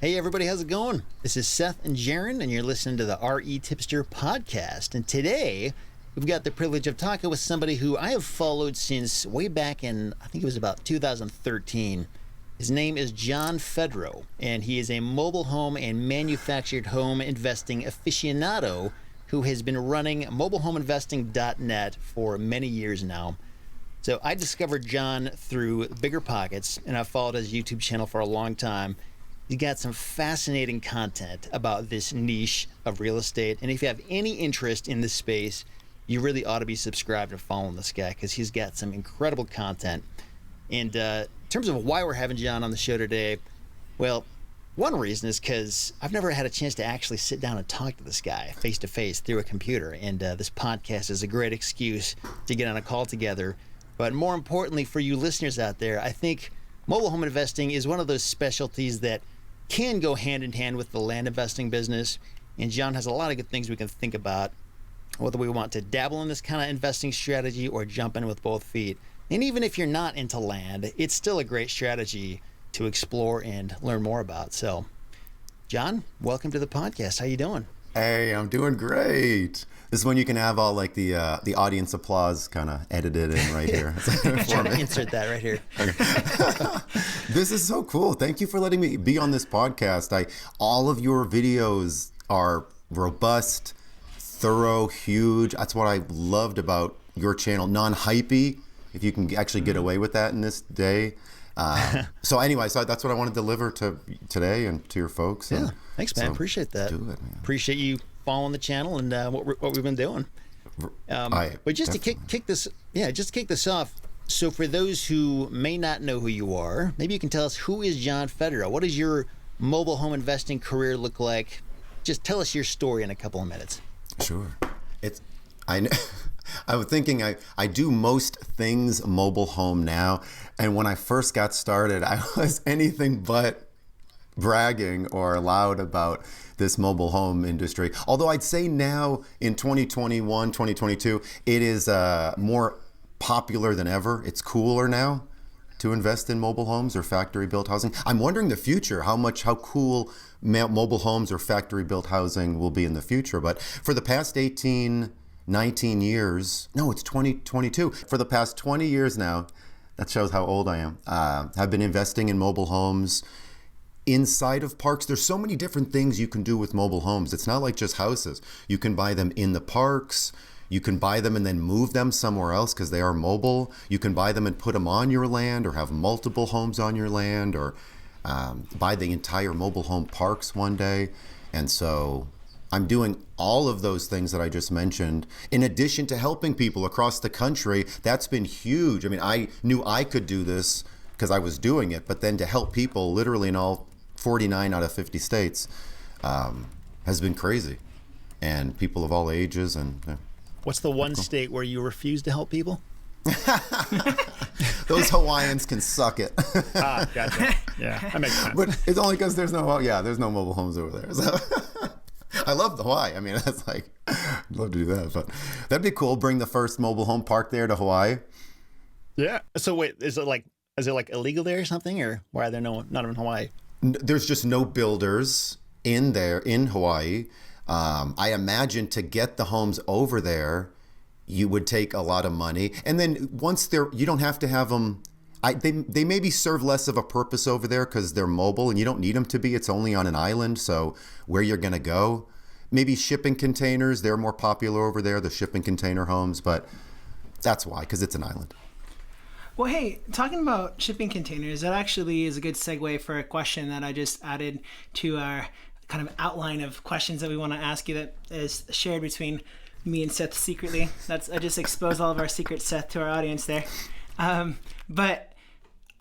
Hey everybody, how's it going? This is Seth and Jaron, and you're listening to the REtipster podcast. And today, we've got the privilege of talking with somebody who I have followed since way back in, I think it was about 2013. His name is John Fedro, and he is a mobile home and manufactured home investing aficionado who has been running mobilehomeinvesting.net for many years now. So I discovered John through Bigger Pockets, and I've followed his YouTube channel for a long time. He's got some fascinating content about this niche of real estate, and if you have any interest in this space, you really ought to be subscribed and following this guy because he's got some incredible content. And in terms of why we're having John on the show today, well, one reason is because I've never had a chance to actually sit down and talk to this guy face to face through a computer, and this podcast is a great excuse to get on a call together. But more importantly, for you listeners out there, I think mobile home investing is one of those specialties that can go hand in hand with the land investing business. And John has a lot of good things we can think about, whether we want to dabble in this kind of investing strategy or jump in with both feet. And even if you're not into land, it's still a great strategy to explore and learn more about. So, John, welcome to the podcast. How you doing? Hey, I'm doing great. This is when you can have all like the audience applause kind of edited in right here. Trying to insert that right here. Okay. This is so cool. Thank you for letting me be on this podcast. All of your videos are robust, thorough, huge. That's what I loved about your channel. Non-hypey, if you can actually get away with that in this day. So anyway, that's what I want to deliver to today and to your folks. Yeah, thanks, man. Appreciate that. Do it, man. Appreciate you following the channel and what we've been doing. But just to kick this off. So for those who may not know who you are, maybe you can tell us, who is John Fedro? What does your mobile home investing career look like? Just tell us your story in a couple of minutes. Sure. I was thinking I do most things mobile home now, and when I first got started, I was anything but bragging or loud about this mobile home industry. Although I'd say now in 2021, 2022, it is more popular than ever. It's cooler now to invest in mobile homes or factory-built housing. I'm wondering the future, how cool mobile homes or factory-built housing will be in the future. But for the past 19 years, no, it's 2022. For the past 20 years now, that shows how old I am, I've been investing in mobile homes inside of parks. There's so many different things you can do with mobile homes. It's not like just houses. You can buy them in the parks. You can buy them and then move them somewhere else because they are mobile. You can buy them and put them on your land, or have multiple homes on your land, or buy the entire mobile home parks one day. And so I'm doing all of those things that I just mentioned, in addition to helping people across the country. That's been huge. I mean, I knew I could do this because I was doing it, but then to help people literally in all 49 out of 50 states has been crazy. And people of all ages. And what's the one state where you refuse to help people? Those Hawaiians can suck it. Gotcha. Yeah, that makes sense. But it's only because there's no mobile homes over there. So I love Hawaii. I mean, that's like, I'd love to do that. But that'd be cool. Bring the first mobile home park there to Hawaii. Yeah. So wait, is it like illegal there or something, or why are there not in Hawaii? There's just no builders in there in Hawaii. I imagine to get the homes over there, you would take a lot of money. And then once you don't have to have them. They maybe serve less of a purpose over there because they're mobile and you don't need them to be. It's only on an island, so where you're going to go. Maybe shipping containers, they're more popular over there, the shipping container homes, but that's why, because it's an island. Well, hey, talking about shipping containers, that actually is a good segue for a question that I just added to our kind of outline of questions that we want to ask you, that is shared between me and Seth secretly. I just exposed all of our secret, Seth, to our audience there. But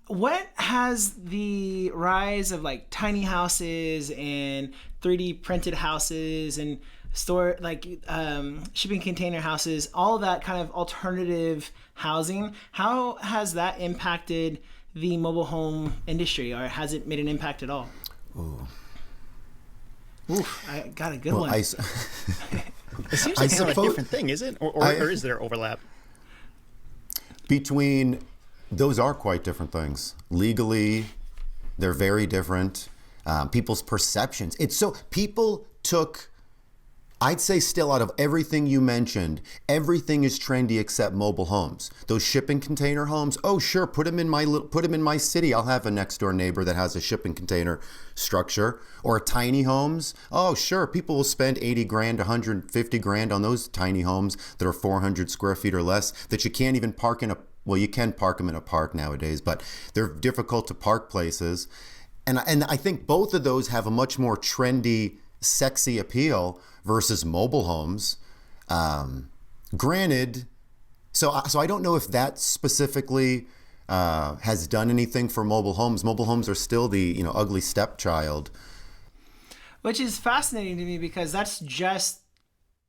what has the rise of like tiny houses and 3D printed houses and shipping container houses, all that kind of alternative housing, how has that impacted the mobile home industry, or has it made an impact at all? Oof, I got a good one. It seems like kind of a different thing, is it? Or is there overlap? Those are quite different things. Legally, they're very different. people's perceptions. It's so people took, I'd say still out of everything you mentioned, everything is trendy except mobile homes. Those shipping container homes, oh sure, put them in my city. I'll have a next door neighbor that has a shipping container structure. Or tiny homes, oh sure, people will spend 80 grand, 150 grand on those tiny homes that are 400 square feet or less that you can't even park in well, you can park them in a park nowadays, but they're difficult to park places. And I think both of those have a much more trendy, sexy appeal versus mobile homes. Granted, so I don't know if that specifically has done anything for mobile homes. Mobile homes are still the ugly stepchild. Which is fascinating to me because that's just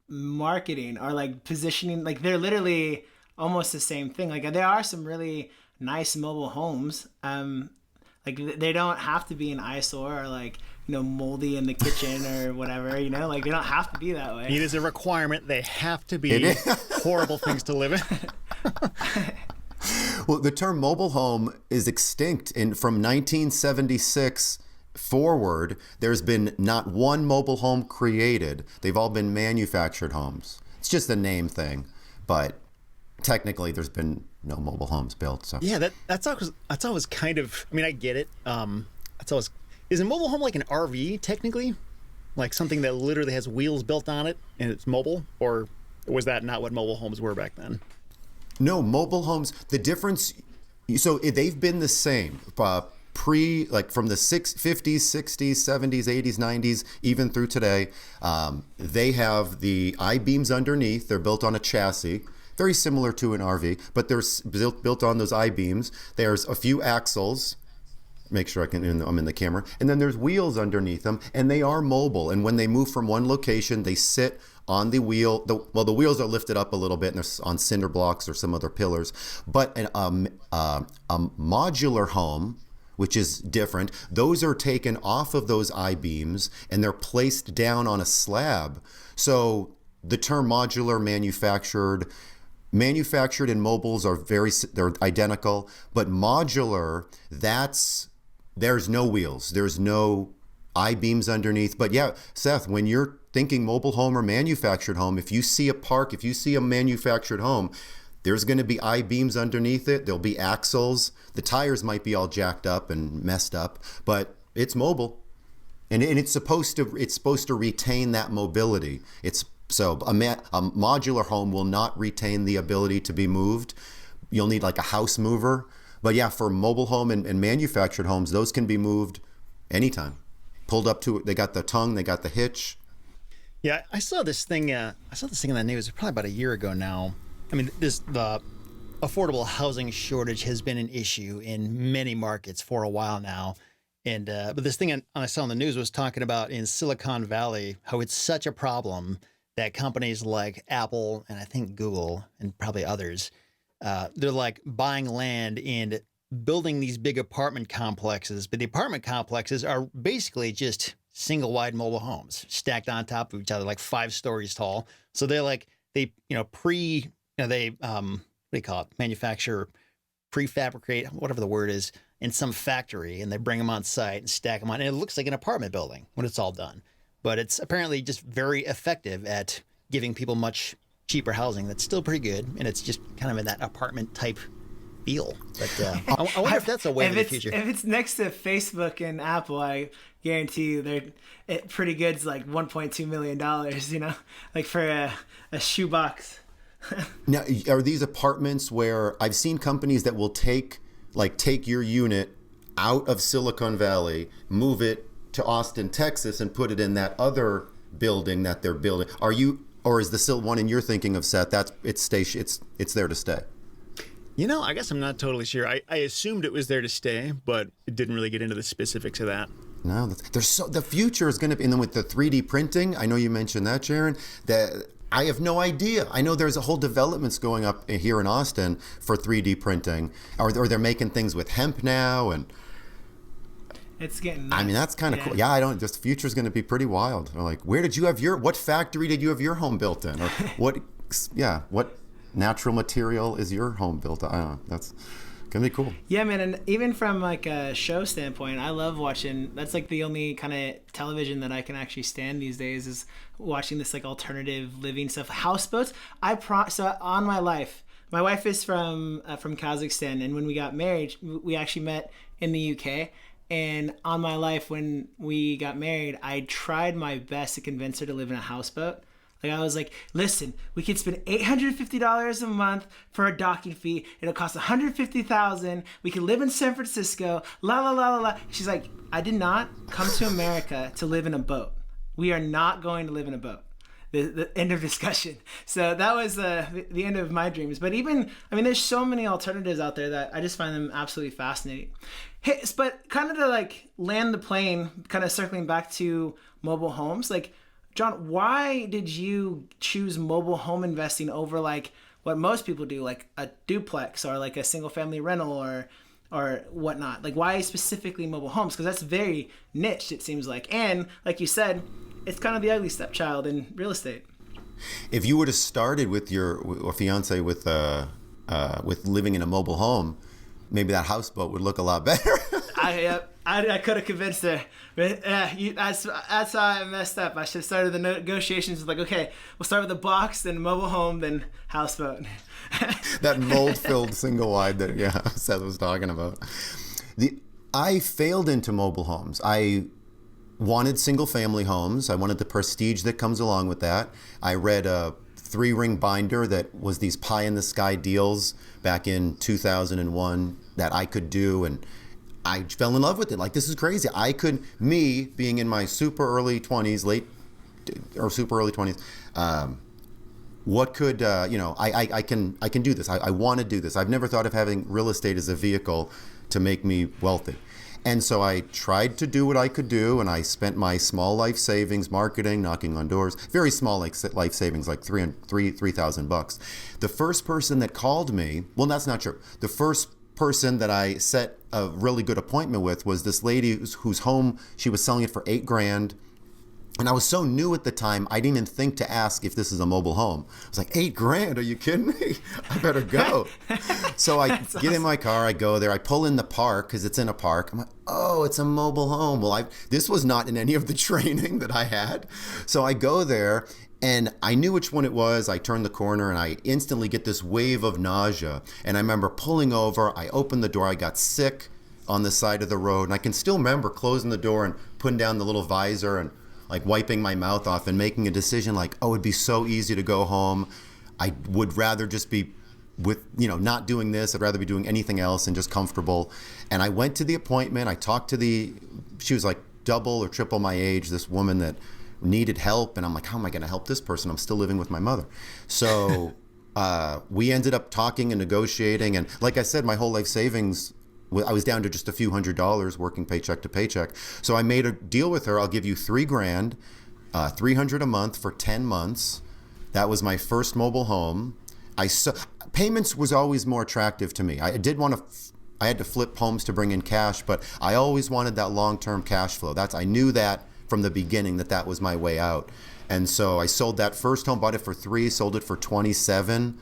marketing or like positioning. Like they're literally almost the same thing. Like there are some really nice mobile homes. Like they don't have to be an eyesore or like moldy in the kitchen or whatever. Like they don't have to be that way. It is a requirement. They have to be horrible things to live in. Well, the term mobile home is extinct. From 1976 forward, there's been not one mobile home created. They've all been manufactured homes. It's just a name thing, but technically there's been no mobile homes built. So yeah, that's always kind of. I mean, I get it. That's always. Is a mobile home like an RV technically, like something that literally has wheels built on it and it's mobile, or was that not what mobile homes were back then? No, mobile homes. The difference. So they've been the same. From the 50s, 60s, 70s, 80s, 90s, even through today. They have the I-beams underneath. They're built on a chassis, very similar to an RV, but they're built on those I-beams. There's a few axles. Make sure I'm in the camera. And then there's wheels underneath them, and they are mobile. And when they move from one location, they sit on the wheel. The wheels are lifted up a little bit, and they're on cinder blocks or some other pillars. But a modular home, which is different, those are taken off of those I-beams, and they're placed down on a slab. So the term modular, manufactured and mobiles they're identical, but modular, there's no wheels, there's no I-beams underneath. But yeah, Seth, when you're thinking mobile home or manufactured home, if you see a manufactured home, there's going to be I-beams underneath it. There'll be axles. The tires might be all jacked up and messed up, but it's mobile, and it's supposed to retain that mobility. So a modular home will not retain the ability to be moved. You'll need like a house mover. But yeah, for mobile home and manufactured homes, those can be moved anytime. Pulled up to it. They got the tongue. They got the hitch. Yeah, I saw this thing in the news probably about a year ago now. I mean, the affordable housing shortage has been an issue in many markets for a while now. And but this thing I saw on the news was talking about in Silicon Valley, how it's such a problem that companies like Apple and I think Google and probably others, they're like buying land and building these big apartment complexes. But the apartment complexes are basically just single wide mobile homes stacked on top of each other, like 5 stories tall. So manufacture, prefabricate, whatever the word is, in some factory, and they bring them on site and stack them on. And it looks like an apartment building when it's all done. But it's apparently just very effective at giving people much cheaper housing that's still pretty good, and it's just kind of in that apartment type feel. But I wonder if that's a way in the future. If it's next to Facebook and Apple, I guarantee you they're pretty good. It's like $1.2 million, like for a shoebox. Now, are these apartments where I've seen companies that will take your unit out of Silicon Valley, move it to Austin, Texas, and put it in that other building that they're building? Or is the one you're thinking of, Seth? It's there to stay. I guess I'm not totally sure. I assumed it was there to stay, but it didn't really get into the specifics of that. No, the future is going to be, and then with the 3D printing, I know you mentioned that, Jaron, that I have no idea. I know there's a whole developments going up here in Austin for 3D printing, or they're making things with hemp now, and it's getting nuts. I mean, that's kind of cool. Yeah, this future is going to be pretty wild. Like, what factory did you have your home built in? Or what natural material is your home built on? I don't know. That's Can be cool. Yeah, man, and even from like a show standpoint, I love watching. That's like the only kind of television that I can actually stand these days is watching this like alternative living stuff. Houseboats. So on my life, my wife is from Kazakhstan, and when we got married, we actually met in the UK. And on my life, when we got married, I tried my best to convince her to live in a houseboat. Like I was like, listen, we could spend $850 a month for a docking fee. It'll cost $150,000. We can live in San Francisco. La la la la la. She's like, I did not come to America to live in a boat. We are not going to live in a boat. The end of discussion. So that was the end of my dreams. But even, I mean, there's so many alternatives out there that I just find them absolutely fascinating. Hey, but kind of to like land the plane, kind of circling back to mobile homes, like, John, why did you choose mobile home investing over like what most people do, like a duplex or like a single family rental or whatnot? Like why specifically mobile homes? Because that's very niche, it seems like. And like you said, it's kind of the ugly stepchild in real estate. If you would have started with your fiance with living in a mobile home, maybe that houseboat would look a lot better. I could have convinced her. But, that's how I messed up. I should have started the negotiations with like, okay, we'll start with a box, then mobile home, then houseboat. That mold-filled single wide that Seth was talking about. I failed into mobile homes. I wanted single-family homes. I wanted the prestige that comes along with that. I read a 3-ring binder that was these pie-in-the-sky deals back in 2001 that I could do, and I fell in love with it. Like, this is crazy. Me being in my super early 20s, what could, I can do this. I want to do this. I've never thought of having real estate as a vehicle to make me wealthy. And so I tried to do what I could do, and I spent my small life savings marketing, knocking on doors, very small life savings, like $3,000. The first person that called me, well, that's not true. The first person that I set a really good appointment with was this lady whose home, she was selling it for $8,000. And I was so new at the time, I didn't even think to ask if this is a mobile home. I was like, $8,000? Are you kidding me? I better go. So I get in my car, I go there, I pull in the park because it's in a park. I'm like, oh, it's a mobile home. Well, this was not in any of the training that I had. So I go there and I knew which one it was. I turned the corner and I instantly get this wave of nausea. And I remember pulling over, I opened the door, I got sick on the side of the road. And I can still remember closing the door and putting down the little visor and like wiping my mouth off and making a decision like, oh, it'd be so easy to go home. I would rather just be with, not doing this. I'd rather be doing anything else and just comfortable. And I went to the appointment. I talked to she was like double or triple my age, this woman that needed help. And I'm like, how am I going to help this person? I'm still living with my mother. So we ended up talking and negotiating. And like I said, my whole life savings, I was down to just a few $100s working paycheck to paycheck. So I made a deal with her. I'll give you $3,000, $300 a month for 10 months. That was my first mobile home. Payments was always more attractive to me. I had to flip homes to bring in cash, but I always wanted that long-term cash flow. I knew that from the beginning that was my way out. And so I sold that first home, bought it for $3,000, sold it for $27,000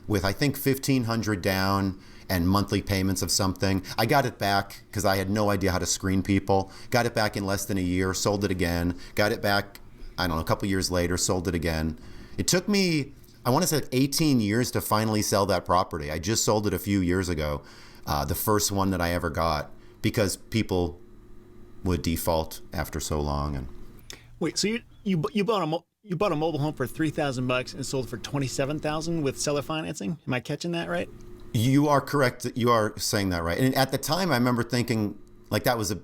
with I think $1,500 down and monthly payments of something. I got it back because I had no idea how to screen people. Got it back in less than a year, sold it again. Got it back, I don't know, a couple years later, sold it again. It took me, I want to say 18 years to finally sell that property. I just sold it a few years ago, the first one that I ever got, because people would default after so long. And wait, so you bought a mobile home for $3,000 and sold it for $27,000 with seller financing? Am I catching that right? You are correct. You are saying that right. And at the time, I remember thinking like that was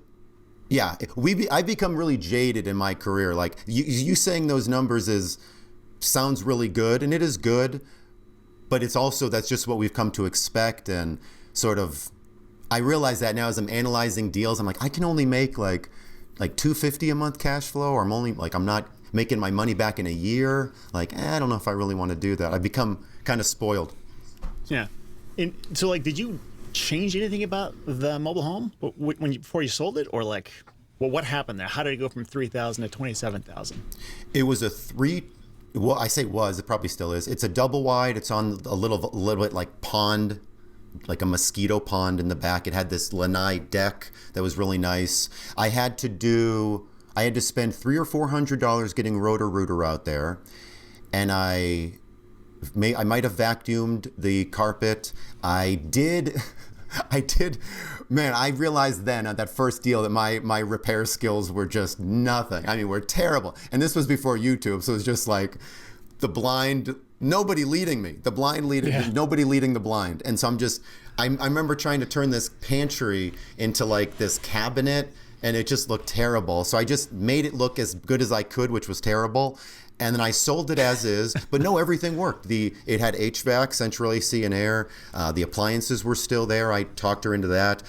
I've become really jaded in my career. Like you saying those numbers sounds really good, and it is good, but it's also, that's just what we've come to expect. And sort of, I realize that now as I'm analyzing deals, I'm like, I can only make like $250 a month cash flow, or I'm not making my money back in a year. Like, I don't know if I really want to do that. I've become kind of spoiled. Yeah. And so, like, did you change anything about the mobile home before you sold it, or like, well, what happened there? How did it go from $3,000 to $27,000? It was I say was, it probably still is. It's a double wide. It's on a little bit like pond like a mosquito pond in the back. It had this lanai deck that was really nice. I had to spend $300 or $400 getting Roto-Rooter out there, and I might have vacuumed the carpet. I did. Man, I realized then at that first deal that my repair skills were just nothing. I mean, we're terrible. And this was before YouTube, so it was just like the blind, nobody leading me. The blind leading, nobody leading the blind. And so I remember trying to turn this pantry into like this cabinet, and it just looked terrible. So I just made it look as good as I could, which was terrible. And then I sold it as is, but no, everything worked. It had HVAC, central AC and air. The appliances were still there. I talked her into that.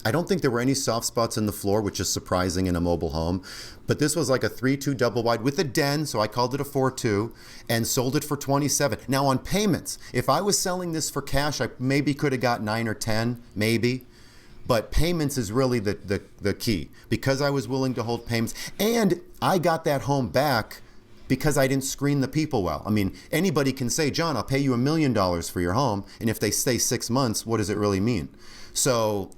I don't think there were any soft spots in the floor, which is surprising in a mobile home. But this was like a 3.2 double wide with a den, so I called it a 4.2 and sold it for $27. Now on payments, if I was selling this for cash, I maybe could have got 9 or 10, maybe. But payments is really the key, because I was willing to hold payments. And I got that home back because I didn't screen the people well. I mean, anybody can say, John, I'll pay you $1 million for your home. And if they stay 6 months, what does it really mean? So,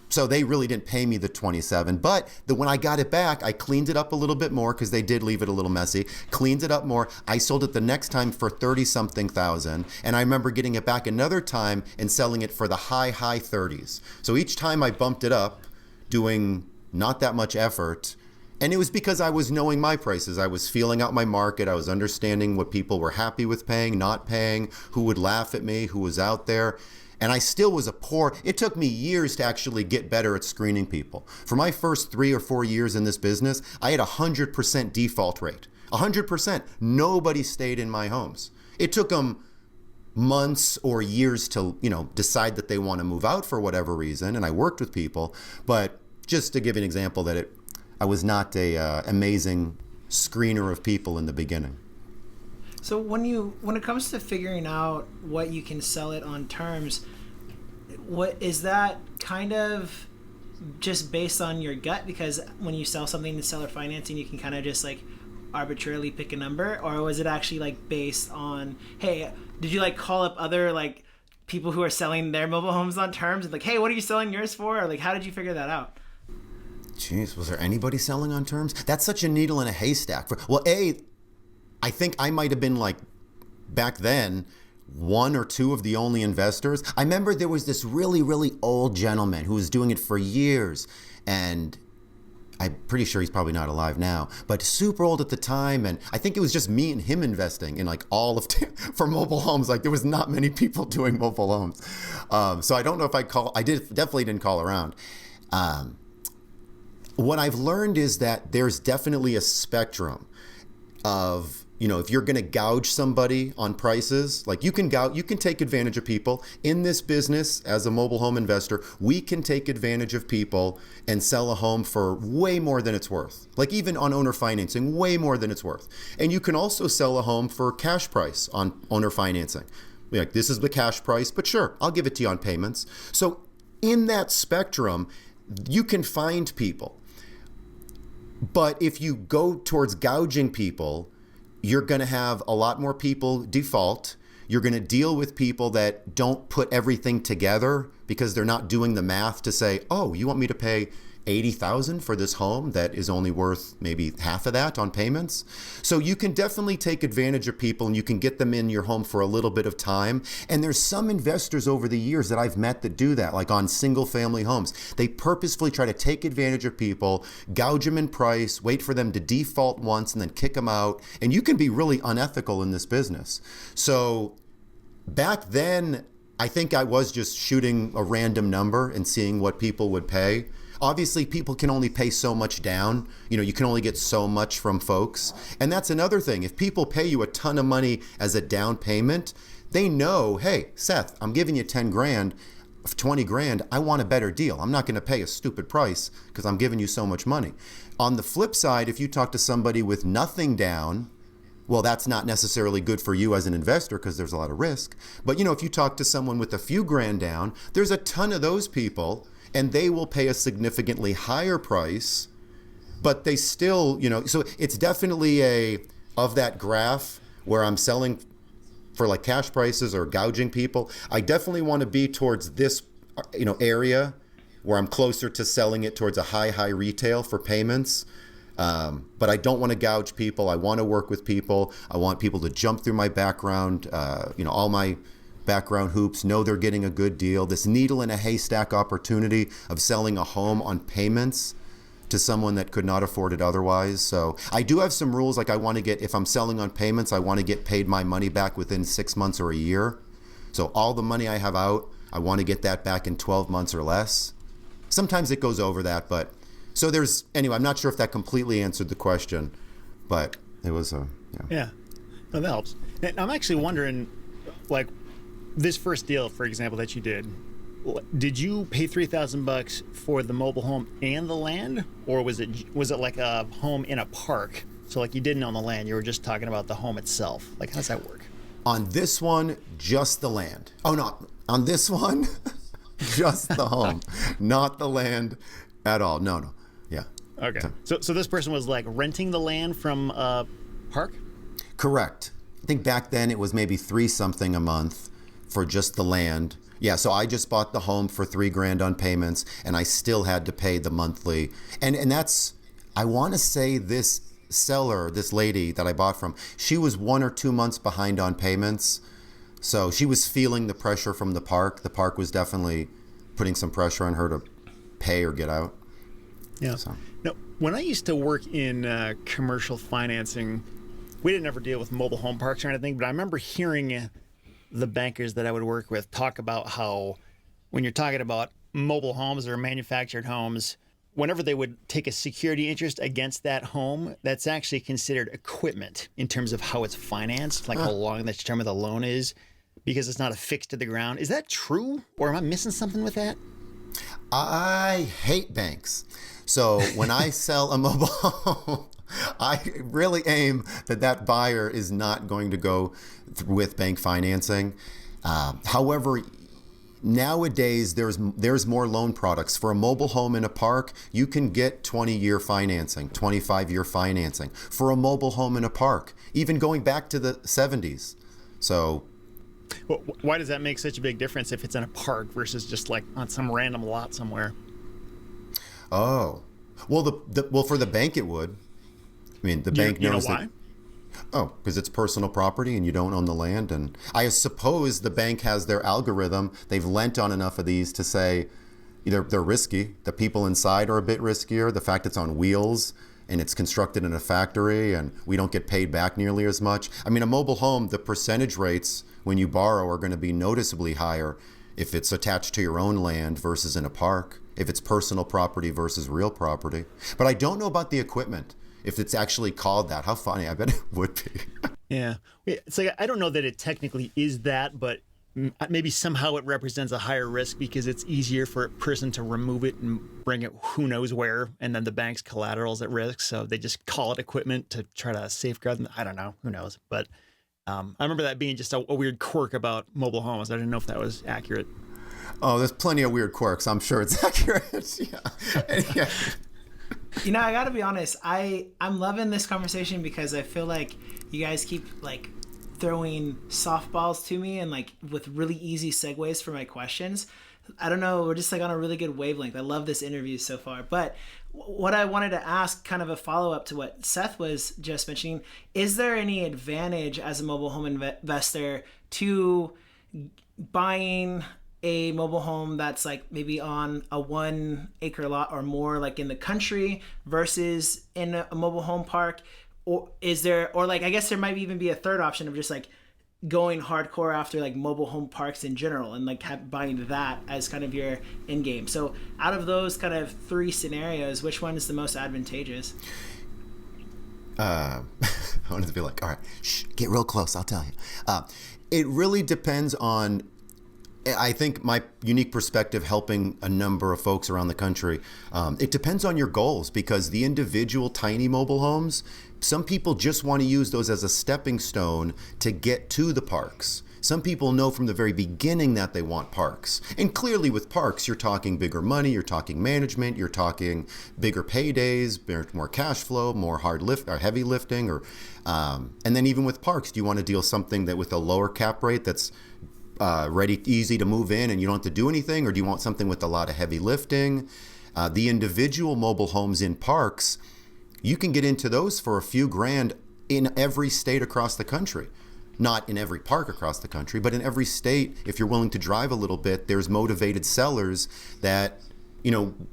so they really didn't pay me the 27. But when I got it back, I cleaned it up a little bit more, because they did leave it a little messy. Cleaned it up more. I sold it the next time for 30-something thousand. And I remember getting it back another time and selling it for the high 30s. So each time I bumped it up, doing not that much effort. And it was because I was knowing my prices. I was feeling out my market. I was understanding what people were happy with paying, not paying, who would laugh at me, who was out there. And I still was it took me years to actually get better at screening people. For my first 3 or 4 years in this business, I had 100% default rate. 100%. Nobody stayed in my homes. It took them months or years to, decide that they want to move out for whatever reason. And I worked with people. But just to give you an example that I was not a amazing screener of people in the beginning. So when it comes to figuring out what you can sell it on terms, what is that kind of just based on your gut? Because when you sell something to seller financing, you can kind of just like arbitrarily pick a number, or was it actually like based on, hey, did you like call up other like people who are selling their mobile homes on terms and like, hey, what are you selling yours for? Or like, how did you figure that out? Jeez, was there anybody selling on terms? That's such a needle in a haystack. I think I might have been like, back then, 1 or 2 of the only investors. I remember there was this really, really old gentleman who was doing it for years, and I'm pretty sure he's probably not alive now, but super old at the time. And I think it was just me and him investing in like all of for mobile homes. Like there was not many people doing mobile homes. So I don't know if I definitely didn't call around. What I've learned is that there's definitely a spectrum of, if you're going to gouge somebody on prices, like you can take advantage of people. In this business, as a mobile home investor, we can take advantage of people and sell a home for way more than it's worth. Like even on owner financing, way more than it's worth. And you can also sell a home for cash price on owner financing. Like this is the cash price, but sure, I'll give it to you on payments. So in that spectrum, you can find people. But if you go towards gouging people, you're going to have a lot more people default. You're going to deal with people that don't put everything together because they're not doing the math to say, oh, you want me to pay $80,000 for this home that is only worth maybe half of that on payments? So you can definitely take advantage of people, and you can get them in your home for a little bit of time. And there's some investors over the years that I've met that do that, like on single family homes. They purposefully try to take advantage of people, gouge them in price, wait for them to default once and then kick them out. And you can be really unethical in this business. So back then, I think I was just shooting a random number and seeing what people would pay. Obviously, people can only pay so much down. You can only get so much from folks. And that's another thing. If people pay you a ton of money as a down payment, they know, hey, Seth, I'm giving you 10 grand, 20 grand. I want a better deal. I'm not going to pay a stupid price because I'm giving you so much money. On the flip side, if you talk to somebody with nothing down, well, that's not necessarily good for you as an investor because there's a lot of risk. But, if you talk to someone with a few grand down, there's a ton of those people, and they will pay a significantly higher price, but they still, so it's definitely of that graph where I'm selling for like cash prices or gouging people, I definitely want to be towards this, area where I'm closer to selling it towards a high retail for payments. But I don't want to gouge people. I want to work with people. I want people to jump through my background, all my background hoops, know they're getting a good deal. This needle in a haystack opportunity of selling a home on payments to someone that could not afford it otherwise. So I do have some rules. Like if I'm selling on payments, I want to get paid my money back within 6 months or a year. So all the money I have out, I want to get that back in 12 months or less. Sometimes it goes over that, but so anyway, I'm not sure if that completely answered the question, but it was Yeah, no, that helps. And I'm actually wondering, like, this first deal, for example, that you did you pay $3,000 for the mobile home and the land, or was it like a home in a park? So like you didn't own the land, you were just talking about the home itself. Like, how does that work? On this one, just the land. Oh, no, on this one, just the home, not the land at all. No. Yeah. Okay. So this person was like renting the land from a park? Correct. I think back then it was maybe $3 something a month for just the land. Yeah, so I just bought the home for $3,000 on payments, and I still had to pay the monthly. And that's, I want to say this seller, this lady that I bought from, she was 1 or 2 months behind on payments. So she was feeling the pressure from the park. The park was definitely putting some pressure on her to pay or get out. Yeah. So. Now, when I used to work in commercial financing, we didn't ever deal with mobile home parks or anything, but I remember hearing the bankers that I would work with talk about how when you're talking about mobile homes or manufactured homes, whenever they would take a security interest against that home, that's actually considered equipment in terms of how it's financed, like how long the term of the loan is, because it's not affixed to the ground. Is that true? Or am I missing something with that? I hate banks. So when I sell a mobile home, I really aim that buyer is not going to go with bank financing. However, nowadays there's more loan products. For a mobile home in a park, you can get 20-year financing, 25-year financing for a mobile home in a park, even going back to the 70s. So Well, why does that make such a big difference if it's in a park versus just like on some random lot somewhere? Oh, well, well, for the bank it would. I mean, the bank knows why? that. Oh, because it's personal property and you don't own the land. And I suppose the bank has their algorithm. They've lent on enough of these to say they're risky. The people inside are a bit riskier. The fact it's on wheels and it's constructed in a factory and we don't get paid back nearly as much. I mean, a mobile home, the percentage rates when you borrow are going to be noticeably higher if it's attached to your own land versus in a park, if it's personal property versus real property. But I don't know about the equipment, if it's actually called that. How funny. I bet it would be. Yeah. It's like, I don't know that it technically is that, but maybe somehow it represents a higher risk because it's easier for a person to remove it and bring it who knows where, and then the bank's collateral is at risk, so they just call it equipment to try to safeguard them. I don't know. Who knows? But I remember that being just a weird quirk about mobile homes. I didn't know if that was accurate. Oh, there's plenty of weird quirks. I'm sure it's accurate. Yeah. You know, I gotta be honest. I'm loving this conversation because I feel like you guys keep like throwing softballs to me and like with really easy segues for my questions. I don't know. We're just like on a really good wavelength. I love this interview so far. But what I wanted to ask, kind of a follow up to what Seth was just mentioning, is there any advantage as a mobile home investor to buying a mobile home that's like maybe on a 1 acre lot or more, like in the country, versus in a mobile home park? Or is there, or like, I guess there might even be a third option of just like going hardcore after like mobile home parks in general and like buying that as kind of your end game. So out of those kind of 3 scenarios, which one is the most advantageous? I wanted to be like, all right, get real close. I'll tell you. It really depends on, I think my unique perspective helping a number of folks around the country, it depends on your goals, because the individual tiny mobile homes, some people just want to use those as a stepping stone to get to the parks. Some people know from the very beginning that they want parks. And clearly with parks, you're talking bigger money, you're talking management, you're talking bigger paydays, more cash flow, more heavy lifting, and then even with parks, do you want to deal something that with a lower cap rate that's easy to move in and you don't have to do anything, or do you want something with a lot of heavy lifting? The individual mobile homes in parks, you can get into those for a few grand in every state across the country. Not in every park across the country, but in every state. If you're willing to drive a little bit, there's motivated sellers that,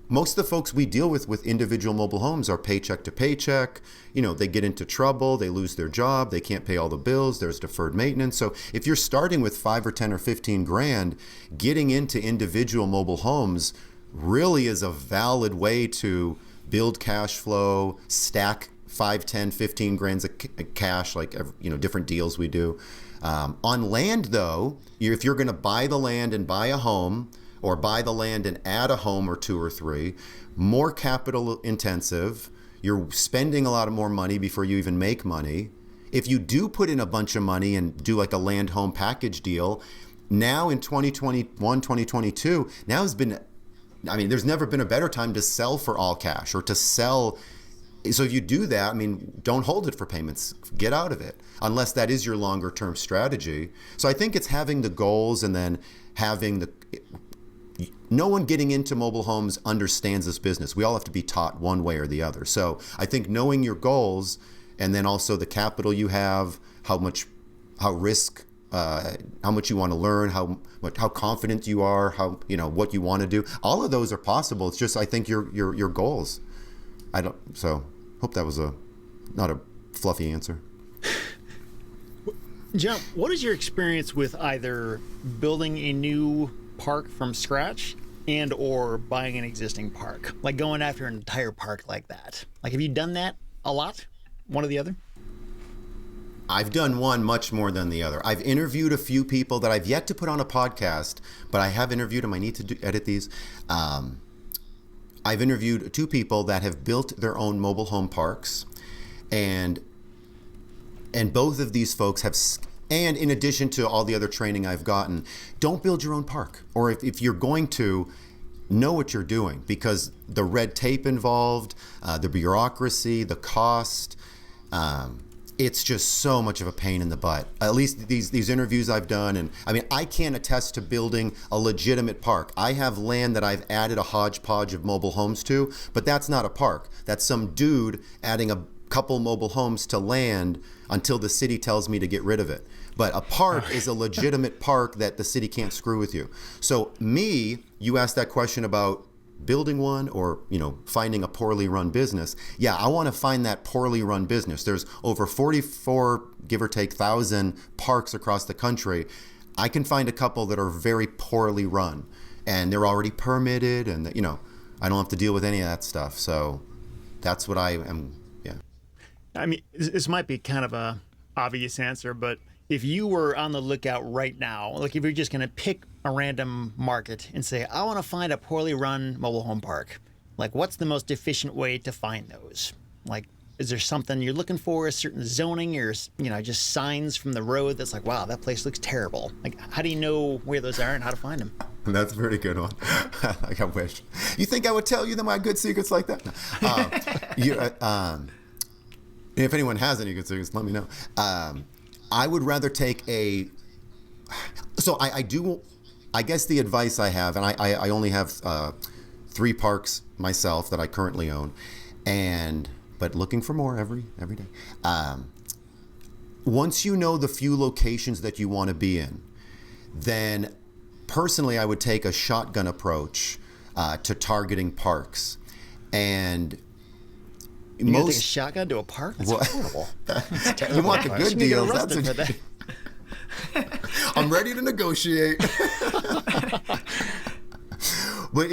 most of the folks we deal with individual mobile homes are paycheck to paycheck. They get into trouble, they lose their job, they can't pay all the bills, there's deferred maintenance. So if you're starting with 5 or 10 or 15 grand, getting into individual mobile homes really is a valid way to build cash flow, stack 5, 10, 15 grand of cash, like, different deals we do. On land, though, if you're going to buy the land and buy a home, or buy the land and add a home or 2 or 3, more capital intensive, you're spending a lot of more money before you even make money. If you do put in a bunch of money and do like a land home package deal, now in 2021, 2022, there's never been a better time to sell for all cash or to sell. So if you do that, don't hold it for payments. Get out of it, unless that is your longer term strategy. So I think it's having the goals, and then having no one getting into mobile homes understands this business. We all have to be taught one way or the other. So I think knowing your goals, and then also the capital you have, how much you want to learn, how confident you are, what you want to do. All of those are possible. It's just, I think your goals. Hope that was not a fluffy answer. John, what is your experience with either building a new park from scratch and or buying an existing park? Like going after an entire park like that. Like, have you done that a lot? One or the other? I've done one much more than the other. I've interviewed a few people that I've yet to put on a podcast, but I have interviewed them. I need to edit these. I've interviewed 2 people that have built their own mobile home parks, and both of these folks have, and in addition to all the other training I've gotten, don't build your own park. Or if you're going to, know what you're doing, because the red tape involved, the bureaucracy, the cost, it's just so much of a pain in the butt. At least these interviews I've done, and I can't attest to building a legitimate park. I have land that I've added a hodgepodge of mobile homes to, but that's not a park. That's some dude adding a couple mobile homes to land until the city tells me to get rid of it. But a park is a legitimate park that the city can't screw with you. So you asked that question about building one or, finding a poorly run business. Yeah, I want to find that poorly run business. There's over 44, give or take, 1,000 parks across the country. I can find a couple that are very poorly run, and they're already permitted, and I don't have to deal with any of that stuff. So that's what I am. Yeah. This might be kind of a obvious answer, but if you were on the lookout right now, like if you're just going to pick a random market and say, I want to find a poorly run mobile home park, like what's the most efficient way to find those? Like, is there something you're looking for, a certain zoning, or, just signs from the road that's like, wow, that place looks terrible? Like, how do you know where those are and how to find them? That's a pretty good one. Like, I wish. You think I would tell you my good secrets like that? No. If anyone has any good secrets, let me know. I would rather take I guess the advice I have, and I only have 3 parks myself that I currently own, but looking for more every day. Once you know the few locations that you want to be in, then personally I would take a shotgun approach to targeting parks. And you take a shotgun to a park? That's horrible. You want the good deals. That's what I'm ready to negotiate. But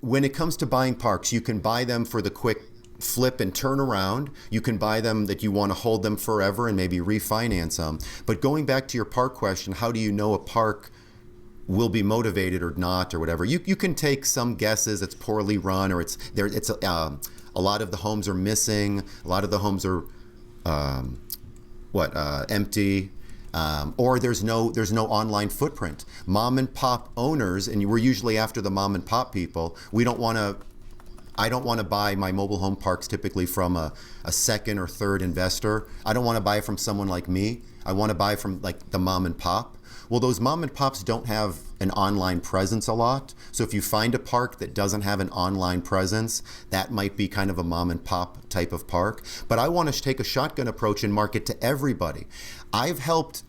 when it comes to buying parks, you can buy them for the quick flip and turn around. You can buy them that you want to hold them forever and maybe refinance them. But going back to your park question, how do you know a park will be motivated or not, or whatever? You can take some guesses. It's poorly run, or a lot of the homes are missing. A lot of the homes are empty. Or there's no online footprint. Mom and pop owners, and we're usually after the mom and pop people. I don't want to buy my mobile home parks typically from a second or third investor. I don't want to buy from someone like me. I want to buy from like the mom and pop. Well, those mom and pops don't have an online presence a lot. So if you find a park that doesn't have an online presence, that might be kind of a mom and pop type of park. But I want to take a shotgun approach and market to everybody. I've helped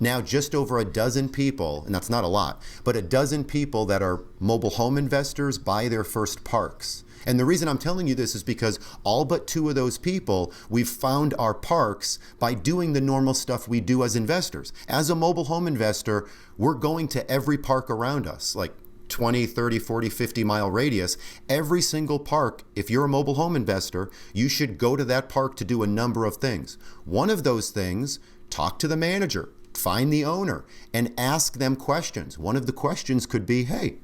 now just over a dozen people, and that's not a lot, but a dozen people that are mobile home investors buy their first parks. And the reason I'm telling you this is because all but 2 of those people, we've found our parks by doing the normal stuff we do as investors. As a mobile home investor, we're going to every park around us, like 20, 30, 40, 50 mile radius. Every single park, if you're a mobile home investor, you should go to that park to do a number of things. One of those things, talk to the manager, find the owner, and ask them questions. One of the questions could be, hey,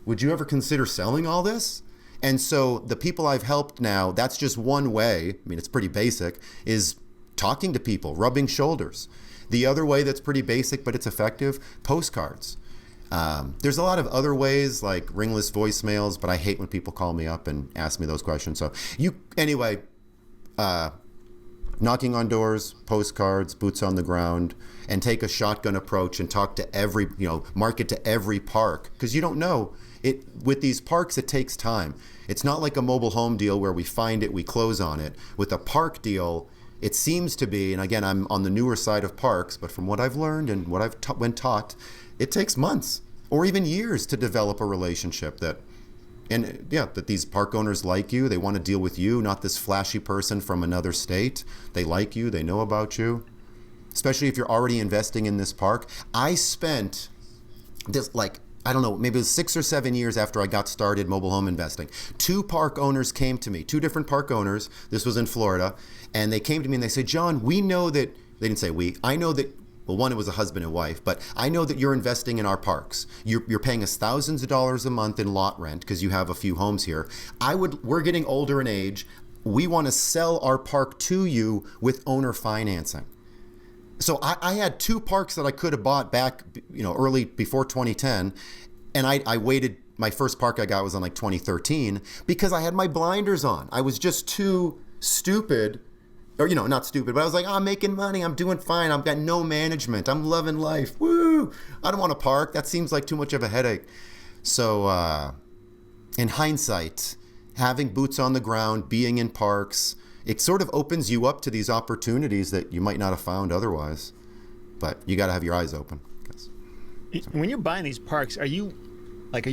would you ever consider selling all this? And so the people I've helped now, that's just one way, I mean, it's pretty basic, is talking to people, rubbing shoulders. The other way that's pretty basic, but it's effective, postcards. There's a lot of other ways like ringless voicemails, but I hate when people call me up and ask me those questions. So knocking on doors, postcards, boots on the ground, and take a shotgun approach and talk to market to every park, because you don't know. With these parks, it takes time. It's not like a mobile home deal where we find it, we close on it. With a park deal, it seems to be, and again, I'm on the newer side of parks, but from what I've learned and what I've been taught, it takes months or even years to develop a relationship that these park owners like you. They want to deal with you, not this flashy person from another state. They like you, they know about you, especially if you're already investing in this park. I spent this, I don't know, maybe it was 6 or 7 years after I got started mobile home investing. 2 park owners came to me, 2 different park owners. This was in Florida. And they came to me and they said, John, we know that, they didn't say we, I know that, well, one, it was a husband and wife, but I know that you're investing in our parks. You're paying us thousands of dollars a month in lot rent because you have a few homes here. We're getting older in age. We want to sell our park to you with owner financing. So I had 2 parks that I could have bought back, early before 2010. And I waited, my first park I got was in 2013 because I had my blinders on. I was just too stupid, or not stupid, but I was like, I'm making money, I'm doing fine, I've got no management, I'm loving life, woo! I don't want to park, that seems like too much of a headache. So in hindsight, having boots on the ground, being in parks, it sort of opens you up to these opportunities that you might not have found otherwise. But you got to have your eyes open. When you're buying these parks, are you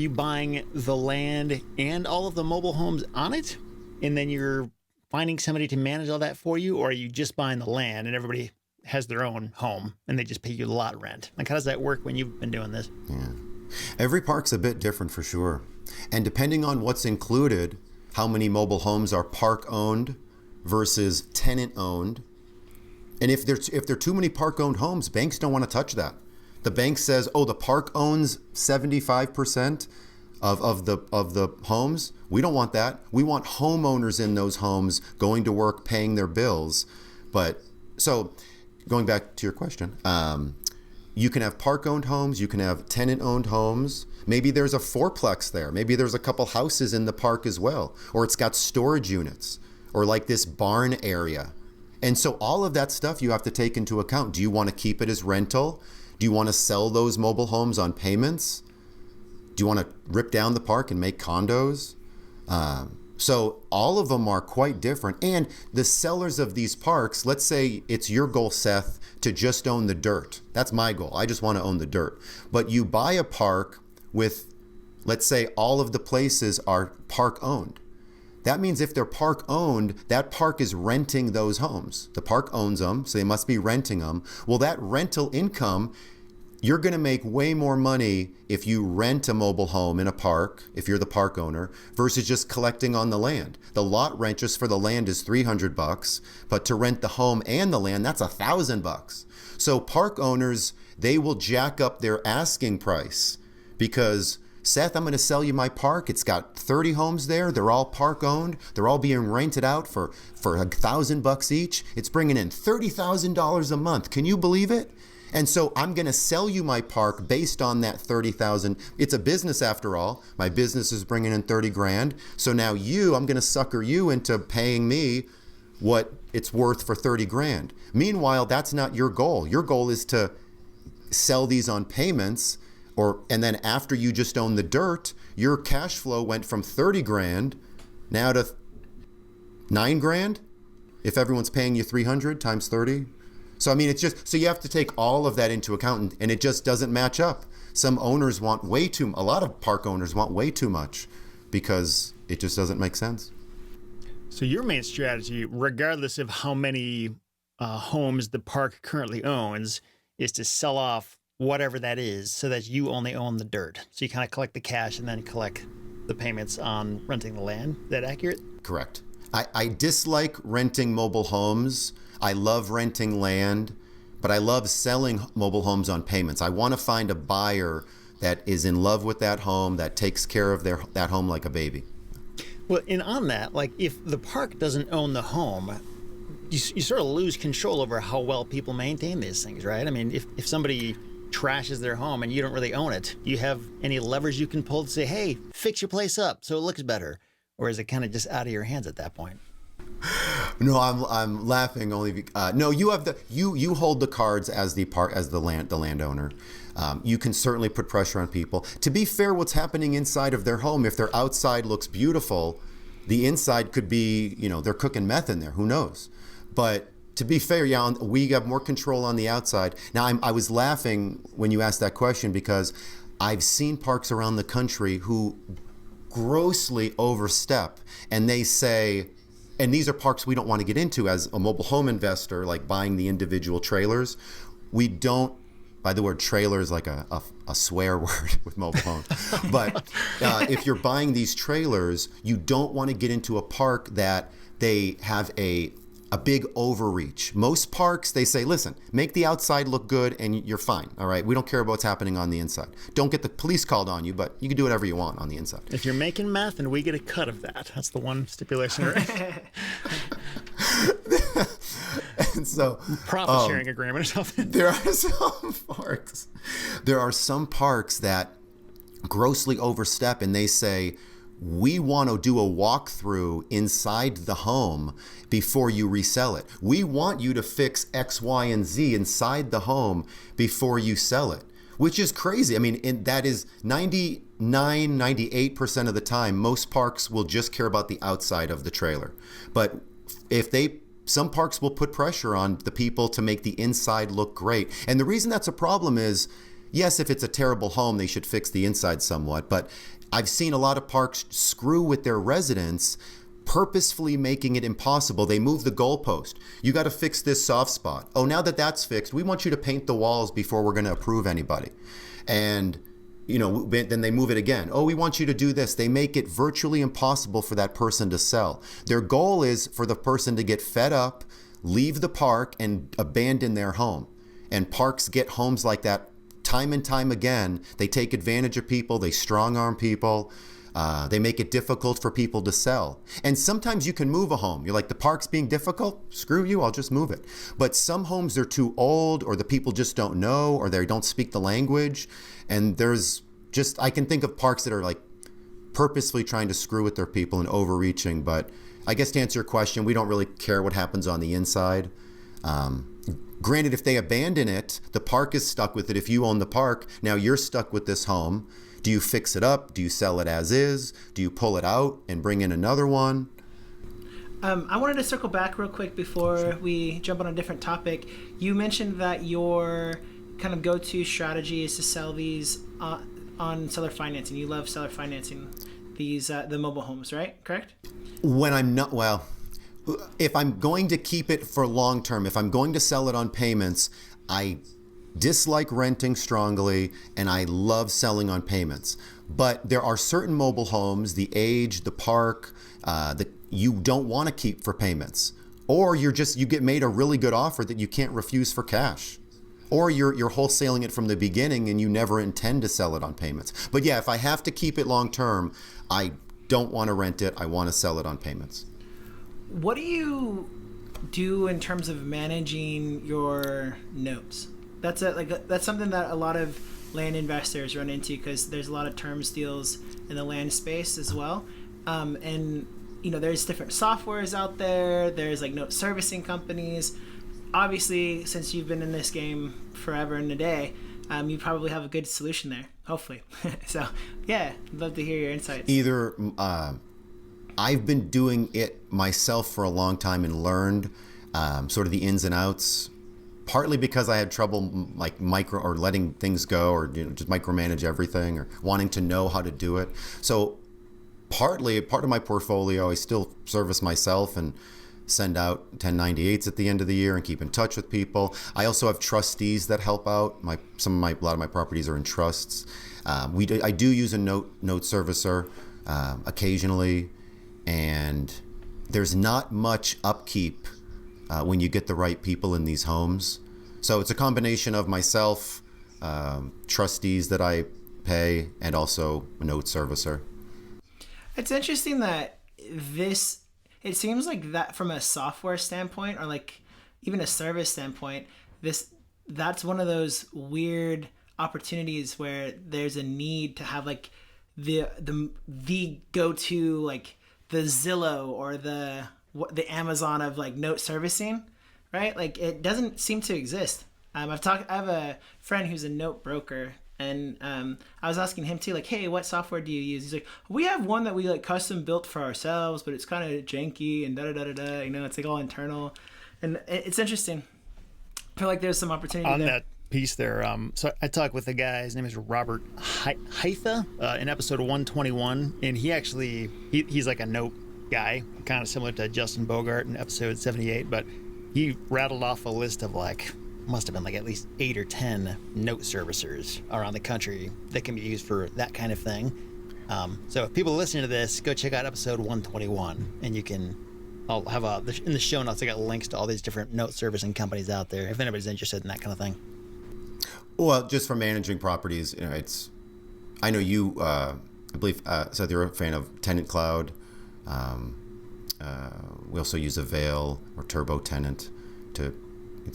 buying the land and all of the mobile homes on it, and then you're finding somebody to manage all that for you, or are you just buying the land and everybody has their own home and they just pay you the lot rent? How does that work when you've been doing this? Yeah. Every park's a bit different for sure. And depending on what's included, how many mobile homes are park owned versus tenant owned. And if there are too many park owned homes, banks don't want to touch that. The bank says, oh, the park owns 75% of the homes. We don't want that. We want homeowners in those homes going to work, paying their bills. But so going back to your question, you can have park-owned homes. You can have tenant-owned homes. Maybe there's a fourplex there. Maybe there's a couple houses in the park as well. Or it's got storage units or like this barn area. And so all of that stuff you have to take into account. Do you want to keep it as rental? Do you want to sell those mobile homes on payments? Do you want to rip down the park and make condos? So all of them are quite different. And the sellers of these parks, let's say it's your goal, Seth, to just own the dirt. That's my goal. I just want to own the dirt. But you buy a park with, let's say all of the places are park owned. That means if they're park owned, that park is renting those homes. The park owns them, so they must be renting them. Well, that rental income, you're going to make way more money if you rent a mobile home in a park, if you're the park owner, versus just collecting on the land. The lot rent just for the land is $300, but to rent the home and the land, that's $1,000. So park owners, they will jack up their asking price because, Seth, I'm going to sell you my park. It's got 30 homes there. They're all park owned. They're all being rented out for $1,000 each. It's bringing in $30,000 a month. Can you believe it? And so I'm going to sell you my park based on that 30,000. It's a business after all. My business is bringing in 30 grand. So now I'm going to sucker you into paying me what it's worth for 30 grand. Meanwhile, that's not your goal. Your goal is to sell these on payments, and then after you just own the dirt, your cash flow went from 30 grand now to 9 grand if everyone's paying you 300 times 30. So I mean, it's just, so you have to take all of that into account, and it just doesn't match up. Some owners want a lot of park owners want way too much because it just doesn't make sense. So your main strategy, regardless of how many homes the park currently owns, is to sell off whatever that is so that you only own the dirt. So you kind of collect the cash and then collect the payments on renting the land. Is that accurate? Correct. I dislike renting mobile homes. I love renting land, but I love selling mobile homes on payments. I want to find a buyer that is in love with that home, that takes care of that home like a baby. Well, and on that, like if the park doesn't own the home, you sort of lose control over how well people maintain these things, right? I mean, if somebody trashes their home and you don't really own it, do you have any levers you can pull to say, hey, fix your place up so it looks better? Or is it kind of just out of your hands at that point? No, I'm laughing only. No, you have you hold the cards as the landowner. You can certainly put pressure on people. To be fair, what's happening inside of their home, if their outside looks beautiful, the inside could be, they're cooking meth in there. Who knows? But to be fair, yeah, we have more control on the outside. Now, I was laughing when you asked that question because I've seen parks around the country who grossly overstep, and they say, and these are parks we don't want to get into as a mobile home investor, like buying the individual trailers. We don't, by the word trailer is like a swear word with mobile homes. But if you're buying these trailers, you don't want to get into a park that they have a big overreach. Most parks, they say, listen, make the outside look good and you're fine. All right. We don't care about what's happening on the inside. Don't get the police called on you, but you can do whatever you want on the inside. If you're making meth and we get a cut of that, that's the one stipulation, right? And so profit sharing agreement or something. There are some parks that grossly overstep, and they say, we want to do a walkthrough inside the home before you resell it. We want you to fix X, Y, and Z inside the home before you sell it, which is crazy. I mean, that is 98% of the time, most parks will just care about the outside of the trailer. But some parks will put pressure on the people to make the inside look great. And the reason that's a problem is, yes, if it's a terrible home, they should fix the inside somewhat. But I've seen a lot of parks screw with their residents, purposefully making it impossible. They move the goalpost. You got to fix this soft spot. Oh, now that that's fixed, we want you to paint the walls before we're going to approve anybody. And, then they move it again. Oh, we want you to do this. They make it virtually impossible for that person to sell. Their goal is for the person to get fed up, leave the park, and abandon their home. And parks get homes like that time and time again. They take advantage of people. They strong arm people. They make it difficult for people to sell. And sometimes you can move a home. You're like, the park's being difficult? Screw you, I'll just move it. But some homes are too old, or the people just don't know, or they don't speak the language. And I can think of parks that are like purposely trying to screw with their people and overreaching. But I guess to answer your question, we don't really care what happens on the inside. Granted, if they abandon it, the park is stuck with it. If you own the park, now you're stuck with this home. Do you fix it up? Do you sell it as is? Do you pull it out and bring in another one? I wanted to circle back real quick before we jump on a different topic. You mentioned that your kind of go-to strategy is to sell these on seller financing. You love seller financing these the mobile homes, right? Correct? When I'm not, well, if I'm going to keep it for long term, if I'm going to sell it on payments, I dislike renting strongly, and I love selling on payments. But there are certain mobile homes, the age, the park, that you don't want to keep for payments. Or you get made a really good offer that you can't refuse for cash. Or you're wholesaling it from the beginning and you never intend to sell it on payments. But yeah, if I have to keep it long term, I don't want to rent it. I want to sell it on payments. What do you do in terms of managing your notes? that's something that a lot of land investors run into, because there's a lot of terms deals in the land space as well. And there's different softwares out there. There's like note servicing companies. Obviously, since you've been in this game forever and a day, you probably have a good solution there, hopefully. So yeah, I'd love to hear your insights. Either I've been doing it myself for a long time and learned sort of the ins and outs, partly because I had trouble like letting things go, or just micromanage everything, or wanting to know how to do it. So part of my portfolio, I still service myself and send out 1098s at the end of the year and keep in touch with people. I also have trustees that help out. A lot of my properties are in trusts. I do use a note servicer occasionally, and there's not much upkeep when you get the right people in these homes. So it's a combination of myself, trustees that I pay, and also a note servicer. It's interesting that it seems like that from a software standpoint, or like even a service standpoint, that's one of those weird opportunities where there's a need to have like the go-to, like the Zillow or the Amazon of like note servicing, right? Like it doesn't seem to exist. I have a friend who's a note broker, and I was asking him too, like, hey, what software do you use? He's like, we have one that we like custom built for ourselves, but it's kind of janky and da-da-da-da-da, it's like all internal. And it's interesting. I feel like there's some opportunity on there. that piece there. So I talked with a guy, his name is Robert Heitha, in episode 121, and he's like a note guy, kind of similar to Justin Bogart in episode 78, but he rattled off a list of must have been like at least 8 or 10 note servicers around the country that can be used for that kind of thing. So if people listening to this, go check out episode 121, and I'll have in the show notes, I got links to all these different note servicing companies out there if anybody's interested in that kind of thing. Well, just for managing properties, I know you, I believe, said you're a fan of Tenant Cloud. We also use Avail or Turbo Tenant to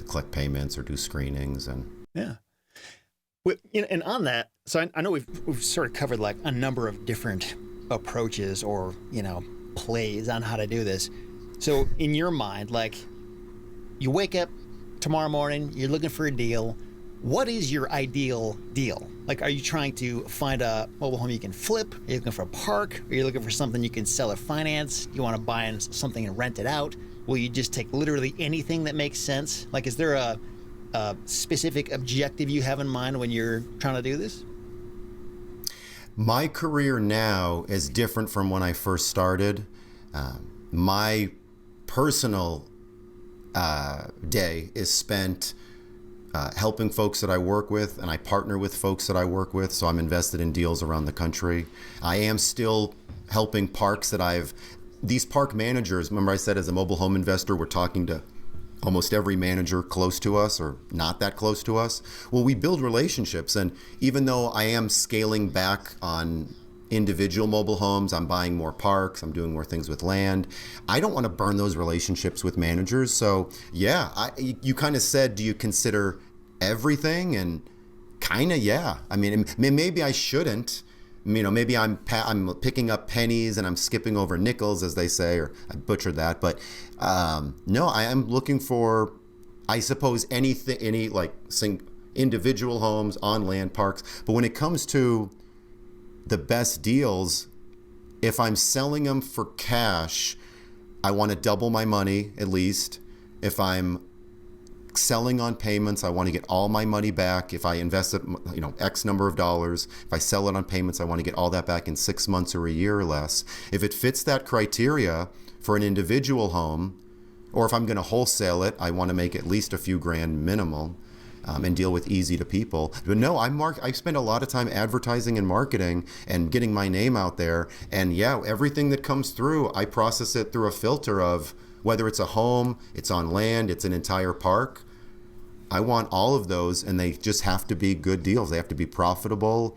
collect payments or do screenings, and yeah. And on that, so I know we've sort of covered like a number of different approaches or plays on how to do this. So in your mind, like, you wake up tomorrow morning, you're looking for a deal. What is your ideal deal? Like, are you trying to find a mobile home you can flip? Are you looking for a park? Are you looking for something you can sell or finance? You want to buy something and rent it out? Will you just take literally anything that makes sense? Like, is there a specific objective you have in mind when you're trying to do this? My career now is different from when I first started. My personal day is spent helping folks that I work with, and I partner with folks that I work with, so I'm invested in deals around the country. I am still helping parks these park managers. Remember I said as a mobile home investor, we're talking to almost every manager close to us or not that close to us. Well, we build relationships, and even though I am scaling back on individual mobile homes, I'm buying more parks, I'm doing more things with land, I don't want to burn those relationships with managers. So yeah, you kind of said, do you consider everything? And kind of, yeah. I mean, maybe I shouldn't. Maybe I'm picking up pennies and I'm skipping over nickels, as they say, or I butchered that. But no, I am looking for, I suppose, any individual homes on land, parks. But when it comes to the best deals, if I'm selling them for cash, I want to double my money at least. If I'm selling on payments, I want to get all my money back. If I invest X number of dollars, if I sell it on payments, I want to get all that back in 6 months or a year or less. If it fits that criteria for an individual home, or if I'm going to wholesale it, I want to make at least a few grand minimal. And deal with easy to people. But no, I spend a lot of time advertising and marketing and getting my name out there. And yeah, everything that comes through, I process it through a filter of whether it's a home, it's on land, it's an entire park. I want all of those, and they just have to be good deals. They have to be profitable.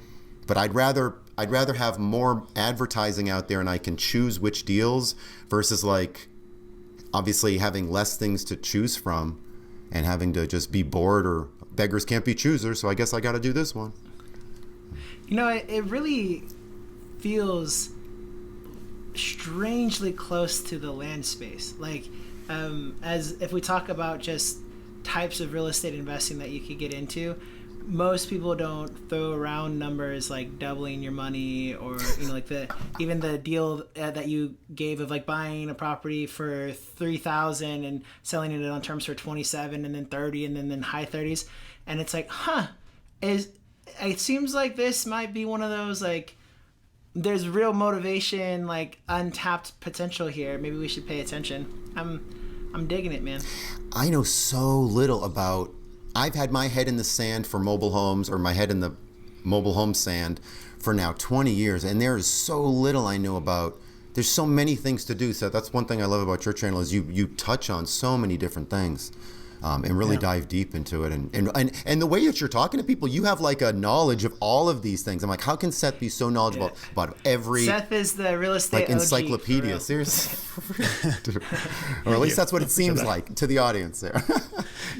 But I'd rather have more advertising out there, and I can choose which deals versus obviously having less things to choose from and having to just be bored or beggars can't be choosers, so I guess I got to do this one. You know, it really feels strangely close to the land space. Like, as if we talk about just types of real estate investing that you could get into, most people don't throw around numbers like doubling your money, or like even the deal that you gave of like buying a property for $3,000 and selling it on terms for 27 and then 30 and then high 30s, and it's like, it seems like this might be one of those, like, there's real motivation, like untapped potential here. Maybe we should pay attention. I'm digging it, man. I know so little about. I've had my head in the sand for mobile homes, or my head in the mobile home sand for now 20 years, and there is so little I know about. There's so many things to do. So that's one thing I love about your channel is you touch on so many different things, and really dive deep into it. And the way that you're talking to people, you have like a knowledge of all of these things. I'm like, how can Seth be so knowledgeable about every? Seth is the real estate like encyclopedia, seriously. Or at least that's what it seems like to the audience there.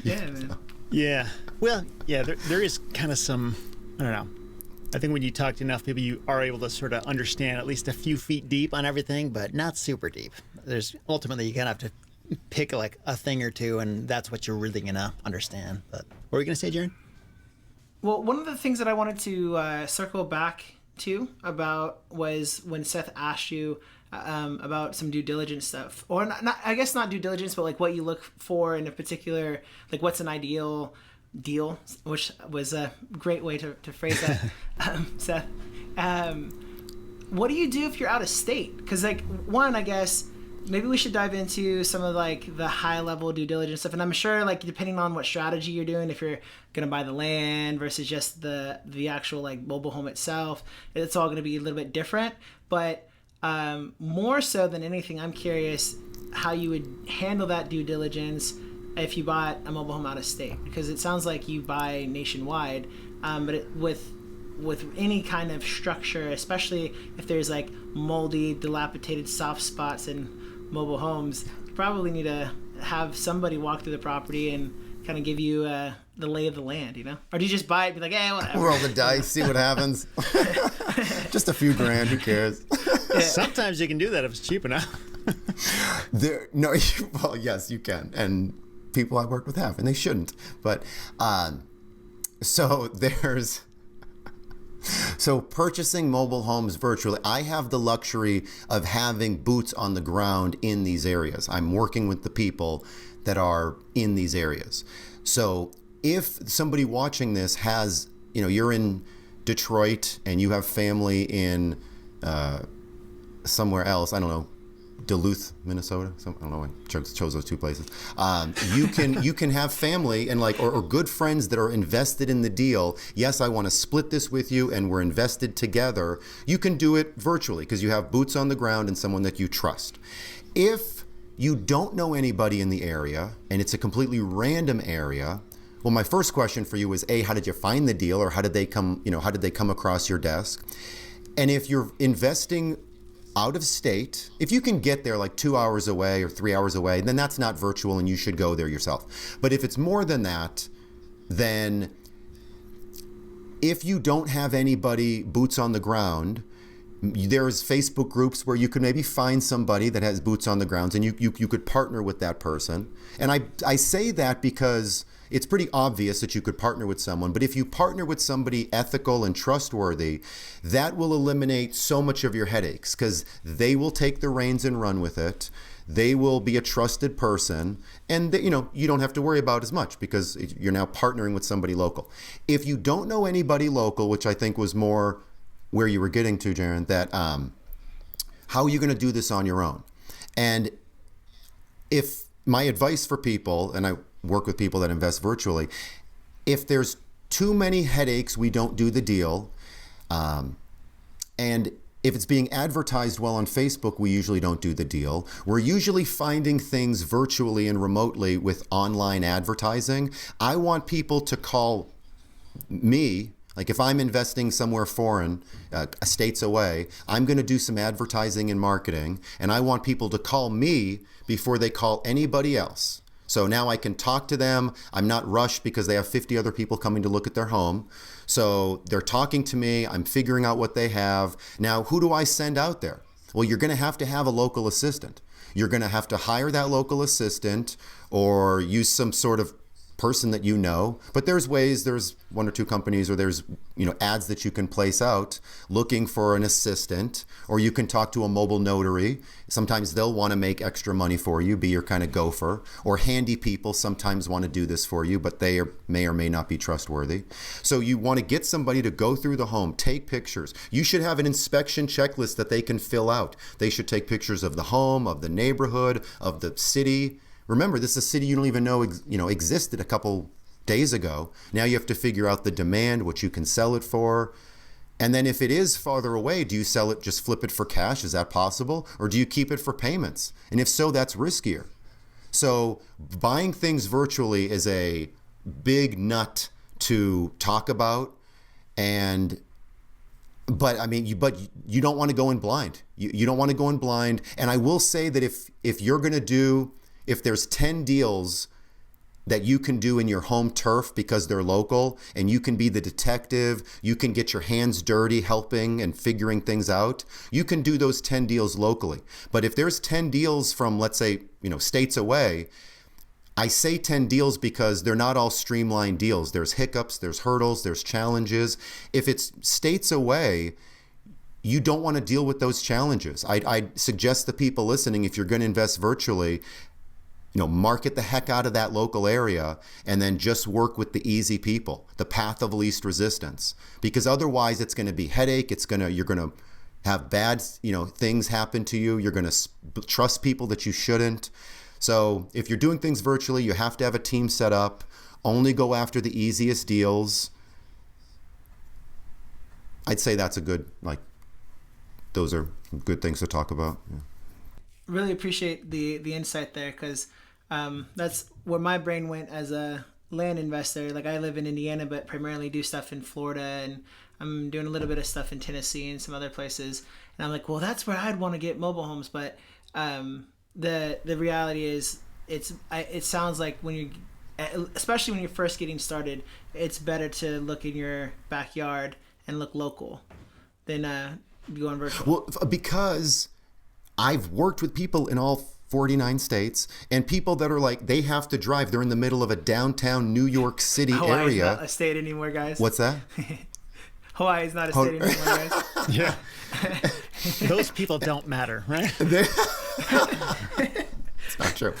Yeah, man. Yeah. Well, yeah, there is kind of some, I don't know. I think when you talk to enough people, you are able to sort of understand at least a few feet deep on everything, but not super deep. There's ultimately, you kind of have to pick like a thing or two, and that's what you're really going to understand. But what were you going to say, Jaron? Well, one of the things that I wanted to circle back to about was when Seth asked you about some due diligence stuff, or not, I guess not due diligence, but like what you look for in a particular, like what's an ideal deal, which was a great way to phrase that. Seth, what do you do if you're out of state? Because like, one, I guess maybe we should dive into some of like the high level due diligence stuff, and I'm sure like depending on what strategy you're doing, if you're gonna buy the land versus just the actual like mobile home itself, it's all gonna be a little bit different. But more so than anything, I'm curious how you would handle that due diligence if you bought a mobile home out of state, because it sounds like you buy nationwide, but with any kind of structure, especially if there's like moldy, dilapidated soft spots in mobile homes, you probably need to have somebody walk through the property and kind of give you the lay of the land, or do you just buy it and be like, whatever, roll the dice, see what happens? Just a few grand, who cares? Yeah. Sometimes you can do that if it's cheap enough. Well, yes, you can, and people I worked with have, and they shouldn't. But so purchasing mobile homes virtually, I have the luxury of having boots on the ground in these areas. I'm working with the people that are in these areas. So if somebody watching this has, you're in Detroit and you have family in somewhere else, I don't know, Duluth, Minnesota. I don't know. I chose those two places. You can have family and or good friends that are invested in the deal. Yes, I want to split this with you, and we're invested together. You can do it virtually because you have boots on the ground and someone that you trust. If you don't know anybody in the area and it's a completely random area, well, my first question for you is how did you find the deal, or how did they come across your desk? And if you're investing out of state, if you can get there like 2 hours away or 3 hours away, then that's not virtual and you should go there yourself. But if it's more than that, then if you don't have anybody boots on the ground, there's Facebook groups where you could maybe find somebody that has boots on the ground, and you could partner with that person. And I say that because it's pretty obvious that you could partner with someone, but if you partner with somebody ethical and trustworthy, that will eliminate so much of your headaches, because they will take the reins and run with it. They will be a trusted person, and you don't have to worry about as much because you're now partnering with somebody local. If you don't know anybody local, which I think was more where you were getting to, Jaron, that how are you going to do this on your own? And if my advice for people, and I work with people that invest virtually, if there's too many headaches, we don't do the deal. And if it's being advertised well on Facebook, we usually don't do the deal. We're usually finding things virtually and remotely with online advertising. I want people to call me. Like if I'm investing somewhere foreign, states away, I'm going to do some advertising and marketing, and I want people to call me before they call anybody else. So now I can talk to them. I'm not rushed because they have 50 other people coming to look at their home. So they're talking to me. I'm figuring out what they have. Now, who do I send out there? Well, you're going to have a local assistant. You're going to have to hire that local assistant or use some sort of person that you know. But there's one or two companies, or there's ads that you can place out looking for an assistant, or you can talk to a mobile notary. Sometimes they'll want to make extra money for you, be your kind of gopher, or handy people sometimes want to do this for you, but they may or may not be trustworthy. So you want to get somebody to go through the home, take pictures. You should have an inspection checklist that they can fill out. They should take pictures of the home, of the neighborhood, of the city. Remember, this is a city you don't even know existed a couple days ago. Now you have to figure out the demand, what you can sell it for. And then if it is farther away, do you sell it, just flip it for cash? Is that possible? Or do you keep it for payments? And if so, that's riskier. So buying things virtually is a big nut to talk about. But you don't want to go in blind. You don't want to go in blind. And I will say that if there's 10 deals that you can do in your home turf because they're local, and you can be the detective, you can get your hands dirty helping and figuring things out, you can do those 10 deals locally. But if there's 10 deals from, let's say, states away, I say 10 deals because they're not all streamlined deals. There's hiccups, there's hurdles, there's challenges. If it's states away, you don't want to deal with those challenges. I'd suggest the people listening, if you're going to invest virtually, market the heck out of that local area and then just work with the easy people, the path of least resistance. Because otherwise it's going to be headache. You're going to have bad, things happen to you. You're going to trust people that you shouldn't. So if you're doing things virtually, you have to have a team set up. Only go after the easiest deals. I'd say that's those are good things to talk about. Yeah. Really appreciate the insight there, because that's where my brain went as a land investor. Like, I live in Indiana, but primarily do stuff in Florida, and I'm doing a little bit of stuff in Tennessee and some other places. And I'm like, well, that's where I'd want to get mobile homes. But the reality is, it sounds like especially when you're first getting started, it's better to look in your backyard and look local than going virtual. Well, because I've worked with people in all 49 states, and people that are like, they have to drive. They're in the middle of a downtown New York City Hawaii's area. Not a state anymore, guys. What's that? Hawaii is not a state anymore, guys. Yeah. Those people don't matter, right? It's not true.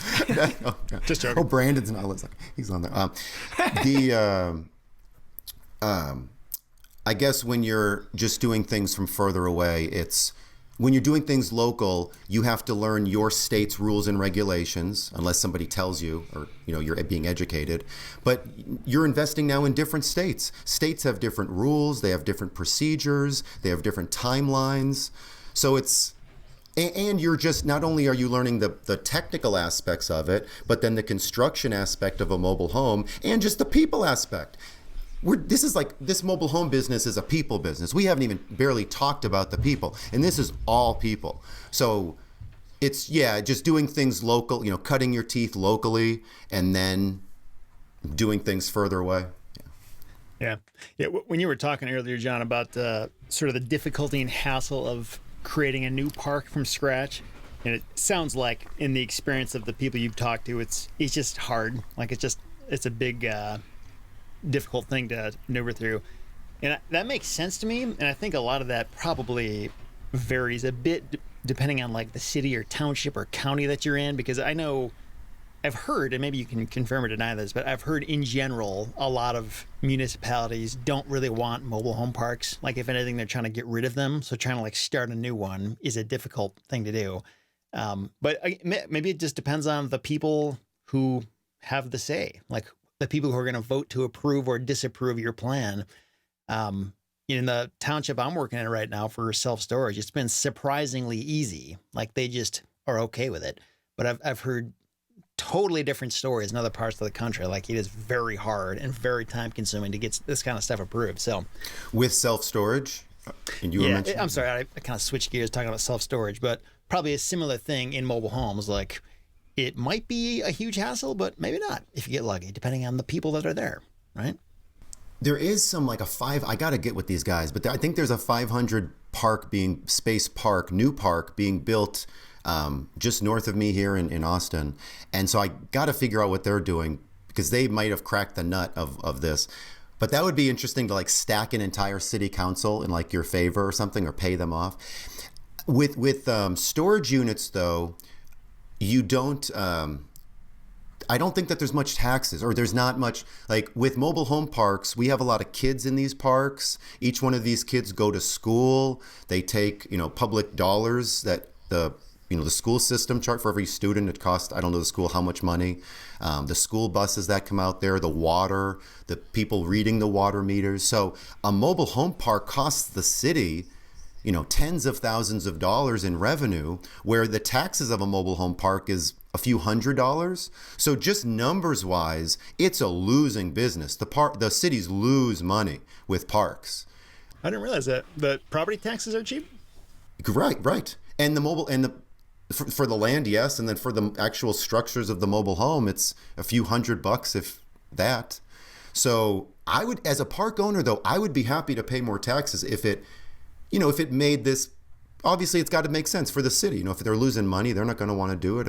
Just joking. Oh, Brandon's not listening. He's on there. I guess when you're just doing things from further away, when you're doing things local, you have to learn your state's rules and regulations, unless somebody tells you, or you're being educated. But you're investing now in different states. States have different rules, they have different procedures, they have different timelines. So and you're just, not only are you learning the technical aspects of it, but then the construction aspect of a mobile home, and just the people aspect. This mobile home business is a people business. We haven't even barely talked about the people, and this is all people. So it's, just doing things local, cutting your teeth locally, and then doing things further away. Yeah. When you were talking earlier, John, about sort of the difficulty and hassle of creating a new park from scratch, and it sounds like, in the experience of the people you've talked to, it's just hard. Like, it's a big difficult thing to maneuver through, and that makes sense to me. And I think a lot of that probably varies a bit depending on like the city or township or county that you're in, because I know I've heard, and maybe you can confirm or deny this, but I've heard in general a lot of municipalities don't really want mobile home parks. Like, if anything, they're trying to get rid of them. So trying to like start a new one is a difficult thing to do. But maybe it just depends on the people who have the say, like the people who are going to vote to approve or disapprove your plan. In the township I'm working in right now for self-storage, it's been surprisingly easy. Like, they just are okay with it. But I've heard totally different stories in other parts of the country. Like, it is very hard and very time consuming to get this kind of stuff approved. So with self-storage, and you were mentioning, I'm sorry, I kind of switched gears talking about self-storage, but probably a similar thing in mobile homes. Like, it might be a huge hassle, but maybe not if you get lucky, depending on the people that are there, right? There is some like I got to get with these guys, but I think there's a 500 space park, new park being built just north of me here in Austin. And so I got to figure out what they're doing because they might have cracked the nut of this. But that would be interesting to like stack an entire city council in like your favor or something, or pay them off. With storage units though, you don't, I don't think that there's much taxes, or there's not much, like with mobile home parks, we have a lot of kids in these parks. Each one of these kids go to school. They take, public dollars that the school system chart for every student. It costs, I don't know the school how much money. The school buses that come out there, the water, the people reading the water meters. So a mobile home park costs the city tens of thousands of dollars in revenue, where the taxes of a mobile home park is a few $100s. So just numbers wise, it's a losing business. The cities lose money with parks. I didn't realize that. The property taxes are cheap? Right. And for the land, yes. And then for the actual structures of the mobile home, it's a few $100, if that. So I would, as a park owner though, I would be happy to pay more taxes if it made this, obviously it's got to make sense for the city. If they're losing money, they're not going to want to do it.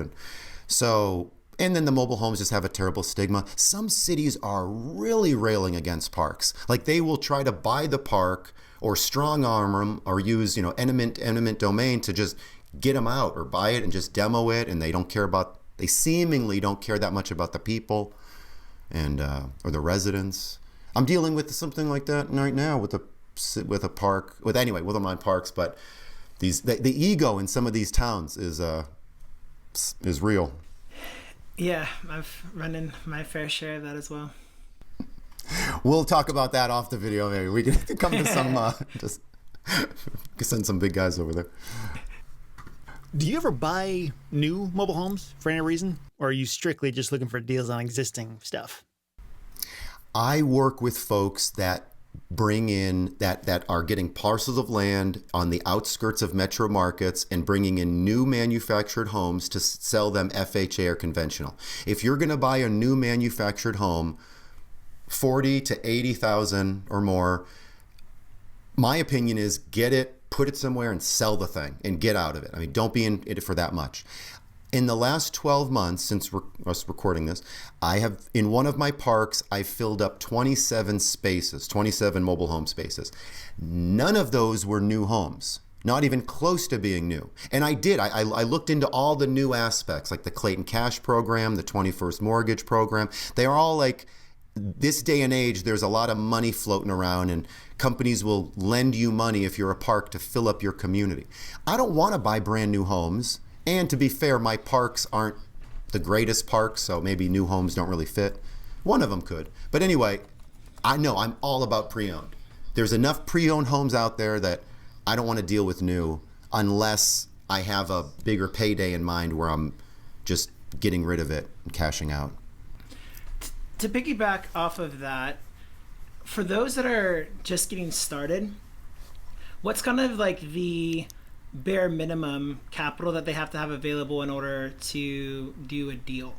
And then the mobile homes just have a terrible stigma. Some cities are really railing against parks. Like they will try to buy the park or strong arm them or use, eminent domain to just get them out, or buy it and just demo it. And they seemingly don't care that much about the people and, or the residents. I'm dealing with something like that right now with a park, with my parks, but the ego in some of these towns is real. Yeah, I've run in my fair share of that as well. We'll talk about that off the video. Maybe we can come to some just send some big guys over there. Do you ever buy new mobile homes for any reason, or are you strictly just looking for deals on existing stuff? I work with folks that bring in that are getting parcels of land on the outskirts of metro markets and bringing in new manufactured homes to sell them FHA or conventional. If you're going to buy a new manufactured home, 40 to 80,000 or more, my opinion is get it, put it somewhere and sell the thing and get out of it. I mean, don't be in it for that much. In the last 12 months, since we're recording this, in one of my parks, I filled up 27 mobile home spaces. None of those were new homes, not even close to being new. And I looked into all the new aspects, like the Clayton Cash program, the 21st Mortgage program. They are all like, this day and age, there's a lot of money floating around, and companies will lend you money if you're a park to fill up your community. I don't want to buy brand new homes. And to be fair, my parks aren't the greatest parks, so maybe new homes don't really fit. One of them could. But anyway, I know I'm all about pre-owned. There's enough pre-owned homes out there that I don't want to deal with new unless I have a bigger payday in mind where I'm just getting rid of it and cashing out. To piggyback off of that, for those that are just getting started, what's kind of like the bare minimum capital that they have to have available in order to do a deal?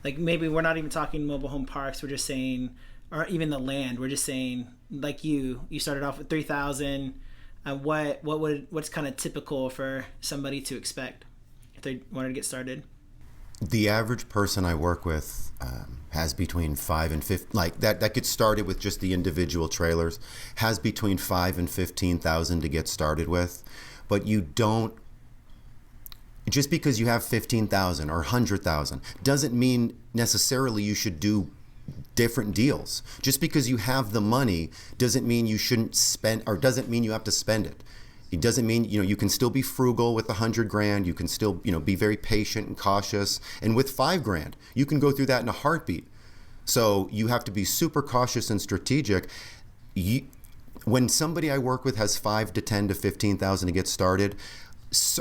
Like maybe we're not even talking mobile home parks, we're just saying, or even the land, we're just saying, like you started off with 3,000. What's kind of typical for somebody to expect if they wanted to get started? The average person I work with has between 5 and 15, like that gets started with just the individual trailers, has between 5 and 15,000 to get started with. But you don't, just because you have 15,000 or 100,000 doesn't mean necessarily you should do different deals. Just because you have the money doesn't mean you shouldn't spend, or doesn't mean you have to spend it. It doesn't mean, you can still be frugal with $100,000. You can still, be very patient and cautious. And with $5,000, you can go through that in a heartbeat. So you have to be super cautious and strategic. When somebody I work with has 5 to 10 to 15,000 to get started,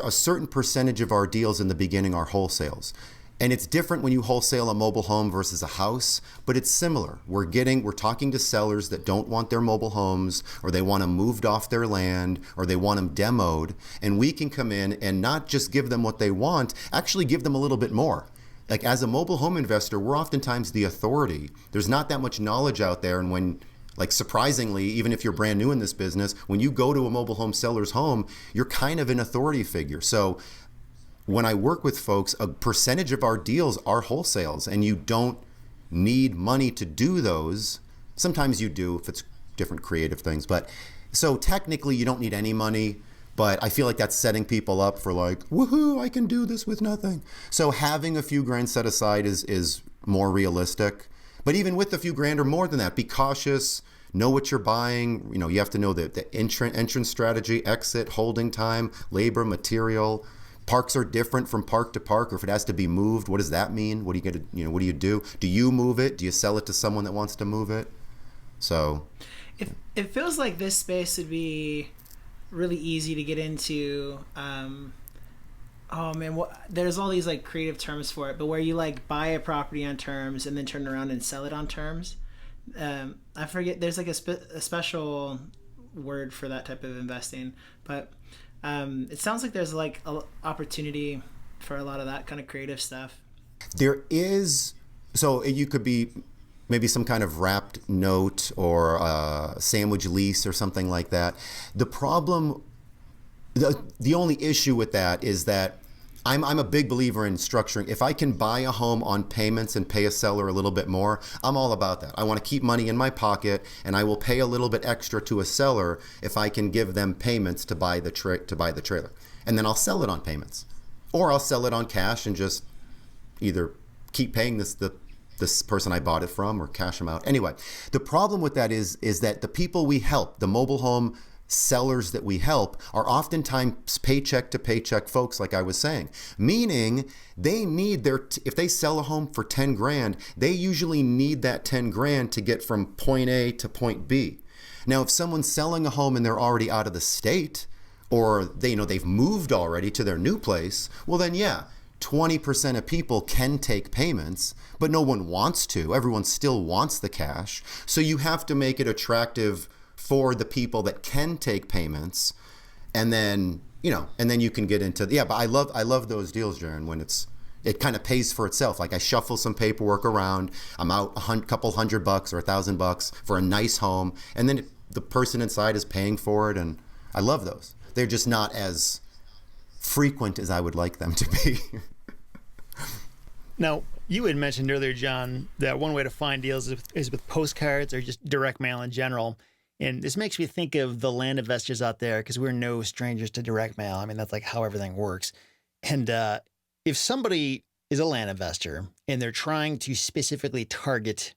a certain percentage of our deals in the beginning are wholesales. And it's different when you wholesale a mobile home versus a house, but it's similar. We're talking to sellers that don't want their mobile homes, or they want them moved off their land, or they want them demoed. And we can come in and not just give them what they want, actually give them a little bit more. like as a mobile home investor, we're oftentimes the authority. There's not that much knowledge out there. And when, like surprisingly, even if you're brand new in this business, when you go to a mobile home seller's home, you're kind of an authority figure. So when I work with folks, a percentage of our deals are wholesales, and you don't need money to do those. Sometimes you do if it's different creative things. But so technically you don't need any money. But I feel like that's setting people up for like, woohoo, I can do this with nothing. So having a few grand set aside is more realistic. But even with a few grand or more than that, be cautious, know what you're buying. You know, you have to know the entrance strategy, exit, holding time, labor, material. Parks are different from park to park, or if it has to be moved, what does that mean? What do you get to, you know, what do you do? Do you move it? Do you sell it to someone that wants to move it? So it feels like this space would be really easy to get into. Oh man, there's all these like creative terms for it, but where you like buy a property on terms and then turn around and sell it on terms. I forget, there's like a special word for that type of investing, but it sounds like there's like an opportunity for a lot of that kind of creative stuff. There is, so you could be maybe some kind of wrapped note or a sandwich lease or something like that. The problem, the only issue with that is that I'm a big believer in structuring. If I can buy a home on payments and pay a seller a little bit more, I'm all about that. I want to keep money in my pocket, and I will pay a little bit extra to a seller if I can give them payments to buy the trailer, and then I'll sell it on payments, or I'll sell it on cash and just either keep paying this person I bought it from or cash them out. Anyway, the problem with that is that the people we help, the mobile home sellers that we help, are oftentimes paycheck to paycheck folks, like I was saying, meaning they need if they sell a home for 10 grand, they usually need that 10 grand to get from point A to point B. Now, if someone's selling a home and they're already out of the state, or they've moved already to their new place, well then yeah, 20% of people can take payments, but no one wants to. Everyone still wants the cash. So you have to make it attractive for the people that can take payments, and then you can get into but I love those deals, Jaron, when it kind of pays for itself. Like I shuffle some paperwork around, I'm out couple $100 or $1,000 for a nice home, and then the person inside is paying for it, and I love those. They're just not as frequent as I would like them to be. Now, you had mentioned earlier, John, that one way to find deals is with postcards or just direct mail in general. And this makes me think of the land investors out there, because we're no strangers to direct mail. I mean, that's like how everything works. And if somebody is a land investor and they're trying to specifically target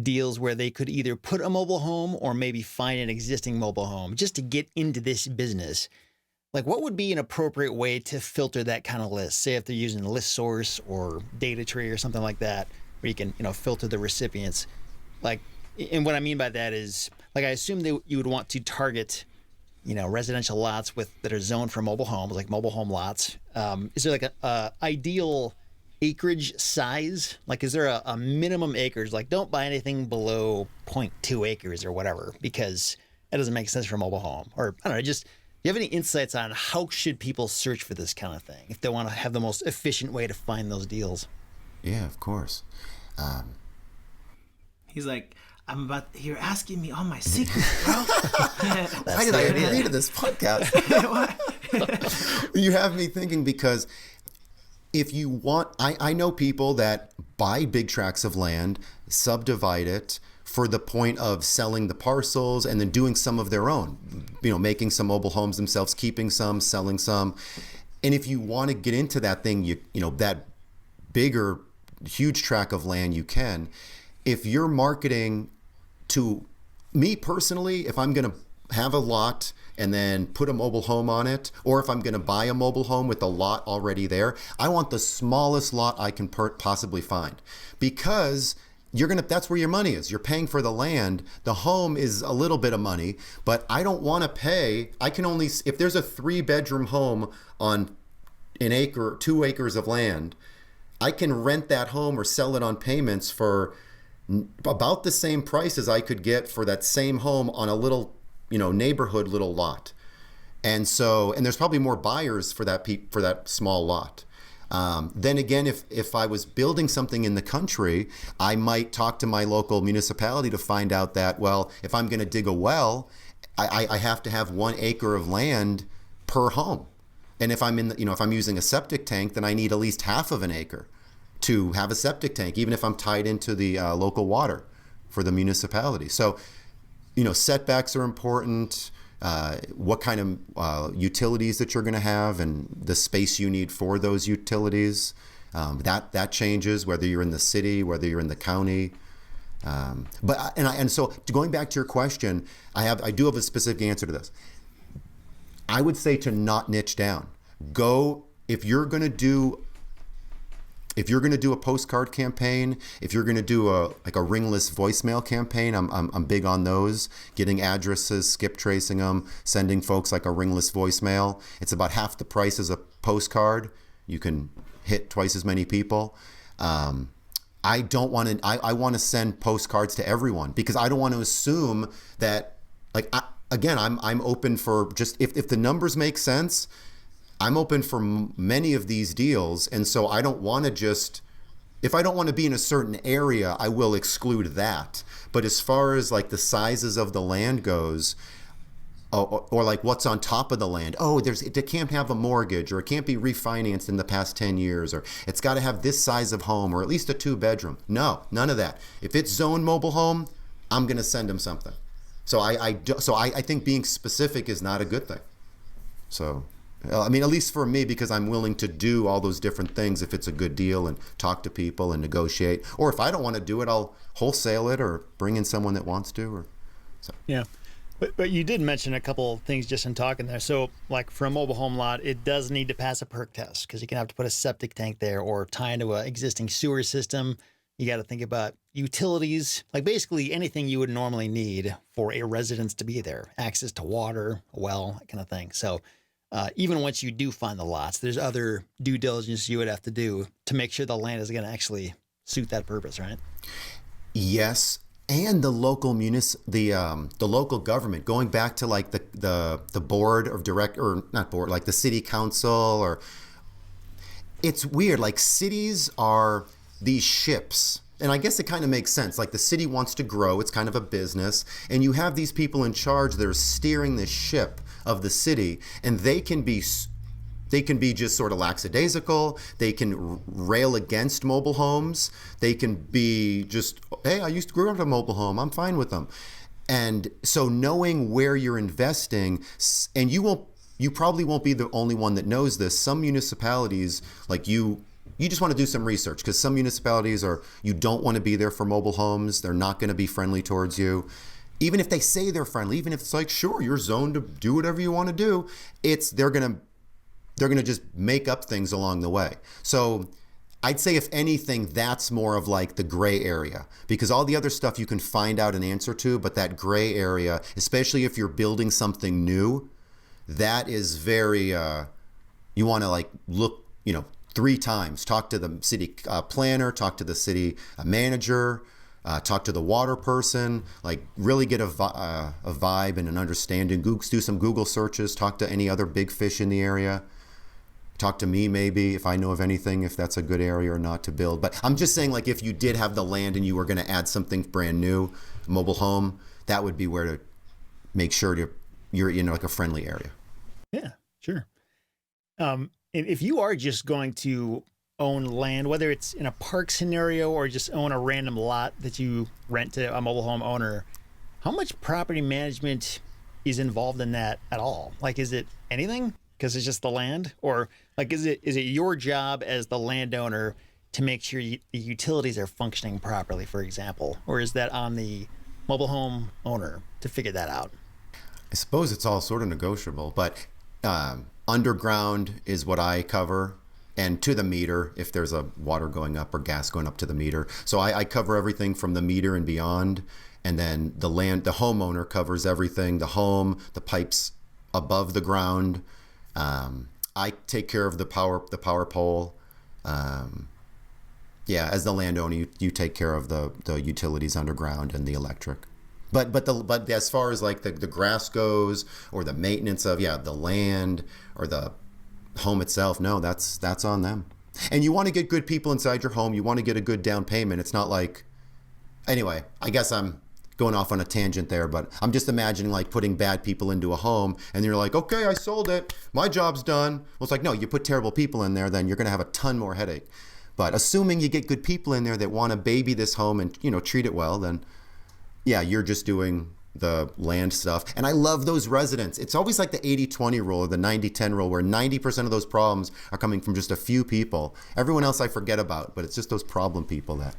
deals where they could either put a mobile home or maybe find an existing mobile home just to get into this business, like what would be an appropriate way to filter that kind of list? Say if they're using ListSource or DataTree or something like that, where you can, filter the recipients. Like, and what I mean by that is, like, I assume that you would want to target, residential lots that are zoned for mobile homes, like mobile home lots. Is there like a ideal acreage size? Like, is there a minimum acres? Like, don't buy anything below 0.2 acres or whatever, because that doesn't make sense for a mobile home. Or I don't know, just, do you have any insights on how should people search for this kind of thing if they want to have the most efficient way to find those deals? Yeah, of course. He's like, you're asking me all my secrets, bro. Why did I agree to this podcast? You have me thinking, because if you want, I know people that buy big tracts of land, subdivide it for the point of selling the parcels and then doing some of their own, making some mobile homes themselves, keeping some, selling some. And if you want to get into that thing, that bigger, huge tract of land, you can. If you're marketing to me personally, if I'm going to have a lot and then put a mobile home on it, or if I'm going to buy a mobile home with a lot already there, I want the smallest lot I can possibly find, because that's where your money is. You're paying for the land. The home is a little bit of money, but I don't want to pay. I can only, if there's a 3-bedroom home on 2 acres of land, I can rent that home or sell it on payments for about the same price as I could get for that same home on a little, neighborhood little lot. And there's probably more buyers for that small lot. Then again, if I was building something in the country, I might talk to my local municipality to find out that, well, if I'm going to dig a well, I have to have 1 acre of land per home. And if I'm if I'm using a septic tank, then I need at least half of an acre to have a septic tank, even if I'm tied into the local water for the municipality. So, setbacks are important. What kind of utilities that you're going to have and the space you need for those utilities. That changes whether you're in the city, whether you're in the county. So going back to your question, I do have a specific answer to this. I would say to not niche down. Go if you're going to do a postcard campaign, if you're going to do a ringless voicemail campaign, I'm big on those. Getting addresses, skip tracing them, sending folks like a ringless voicemail. It's about half the price as a postcard. You can hit twice as many people. I don't want to. I want to send postcards to everyone because I don't want to assume that. I'm open for just if the numbers make sense. I'm open for many of these deals, and so I don't want to just, if I don't want to be in a certain area, I will exclude that. But as far as like the sizes of the land goes, or like what's on top of the land, it can't have a mortgage, or it can't be refinanced in the past 10 years, or it's got to have this size of home, or at least a 2-bedroom. No, none of that. If it's zoned mobile home, I'm going to send them something. So I think being specific is not a good thing. So. At least for me, because I'm willing to do all those different things if it's a good deal and talk to people and negotiate. Or if I don't want to do it, I'll wholesale it or bring in someone that wants to. Yeah. But you did mention a couple things just in talking there. So like for a mobile home lot, it does need to pass a perk test because you can have to put a septic tank there or tie into an existing sewer system. You got to think about utilities, like basically anything you would normally need for a residence to be there. Access to water, a well, that kind of thing. So even once you do find the lots, there's other due diligence you would have to do to make sure the land is going to actually suit that purpose, right? Yes, and the local the local government, going back to like the board of like the city council, or it's weird. Like cities are these ships. And I guess it kind of makes sense. Like the city wants to grow. It's kind of a business. And you have these people in charge that are steering this ship of the city. And they can be just sort of lackadaisical. They can rail against mobile homes. They can be just, hey, I used to grow up in a mobile home. I'm fine with them. And so knowing where you're investing, and you probably won't be the only one that knows this. Some municipalities, like you just want to do some research because some municipalities you don't want to be there for mobile homes. They're not going to be friendly towards you. Even if they say they're friendly, even if it's like, sure, you're zoned to do whatever you want to do, they're going to just make up things along the way. So I'd say if anything, that's more of like the gray area, because all the other stuff you can find out an answer to, but that gray area, especially if you're building something new, that is very, you want to like look, 3 times. Talk to the city planner, talk to the city manager, talk to the water person, like really get a vibe and an understanding. Do some Google searches, talk to any other big fish in the area. Talk to me maybe if I know of anything, if that's a good area or not to build. But I'm just saying, like, if you did have the land and you were going to add something brand new, a mobile home, that would be where to make sure you're in like a friendly area. Yeah, sure. And if you are just going to own land, whether it's in a park scenario or just own a random lot that you rent to a mobile home owner, how much property management is involved in that at all? Like, is it anything? Because it's just the land? Or like, is it your job as the landowner to make sure the utilities are functioning properly, for example? Or is that on the mobile home owner to figure that out? I suppose it's all sort of negotiable, but underground is what I cover, and to the meter if there's a water going up or gas going up to the meter. So I cover everything from the meter and beyond, and then the homeowner covers everything, the home, the pipes above the ground. I take care of the power pole. As the landowner, you take care of the utilities underground and the electric. But as far as like the grass goes, or the maintenance of the land or the home itself, no, that's on them. And you want to get good people inside your home. You want to get a good down payment. It's not like, anyway, I guess I'm going off on a tangent there, but I'm just imagining like putting bad people into a home and you're like, okay, I sold it. My job's done. Well, it's like, no, you put terrible people in there, then you're going to have a ton more headache. But assuming you get good people in there that want to baby this home and, treat it well, then yeah, you're just doing the land stuff. And I love those residents. It's always like the 80-20 rule or the 90-10 rule where 90% of those problems are coming from just a few people. Everyone else I forget about, but it's just those problem people that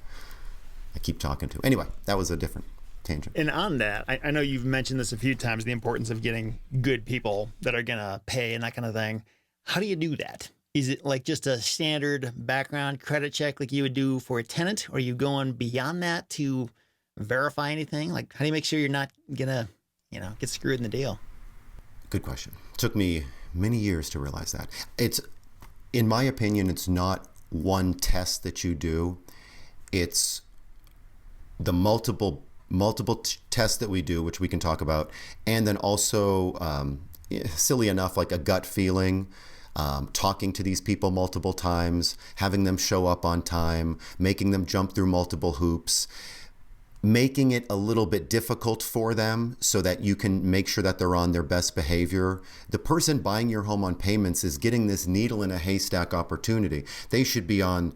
I keep talking to. Anyway, that was a different tangent. And on that, I know you've mentioned this a few times, the importance of getting good people that are going to pay and that kind of thing. How do you do that? Is it like just a standard background credit check like you would do for a tenant? Or are you going beyond that to verify anything? Like, how do you make sure you're not going to, get screwed in the deal? Good question. It took me many years to realize that. In my opinion, it's not one test that you do. It's the multiple tests that we do, which we can talk about, and then also, silly enough, like a gut feeling, talking to these people multiple times, having them show up on time, making them jump through multiple hoops, making it a little bit difficult for them so that you can make sure that they're on their best behavior. The person buying your home on payments is getting this needle in a haystack opportunity. They should be on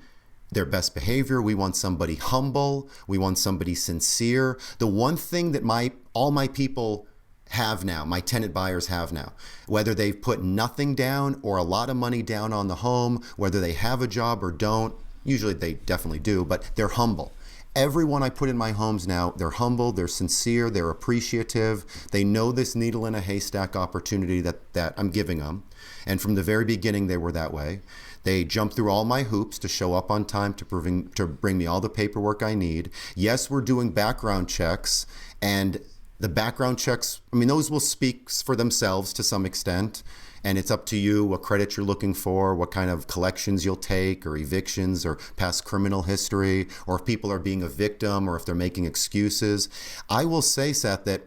their best behavior. We want somebody humble. We want somebody sincere. The one thing that all my people have now, my tenant buyers have now, whether they've put nothing down or a lot of money down on the home, whether they have a job or don't, usually they definitely do, but they're humble. Everyone I put in my homes now, they're humble, they're sincere, they're appreciative. They know this needle in a haystack opportunity that I'm giving them. And from the very beginning, they were that way. They jump through all my hoops to show up on time to bring me all the paperwork I need. Yes, we're doing background checks, and the background checks, those will speak for themselves to some extent. And it's up to you what credit you're looking for, what kind of collections you'll take, or evictions, or past criminal history, or if people are being a victim, or if they're making excuses. I will say, Seth, that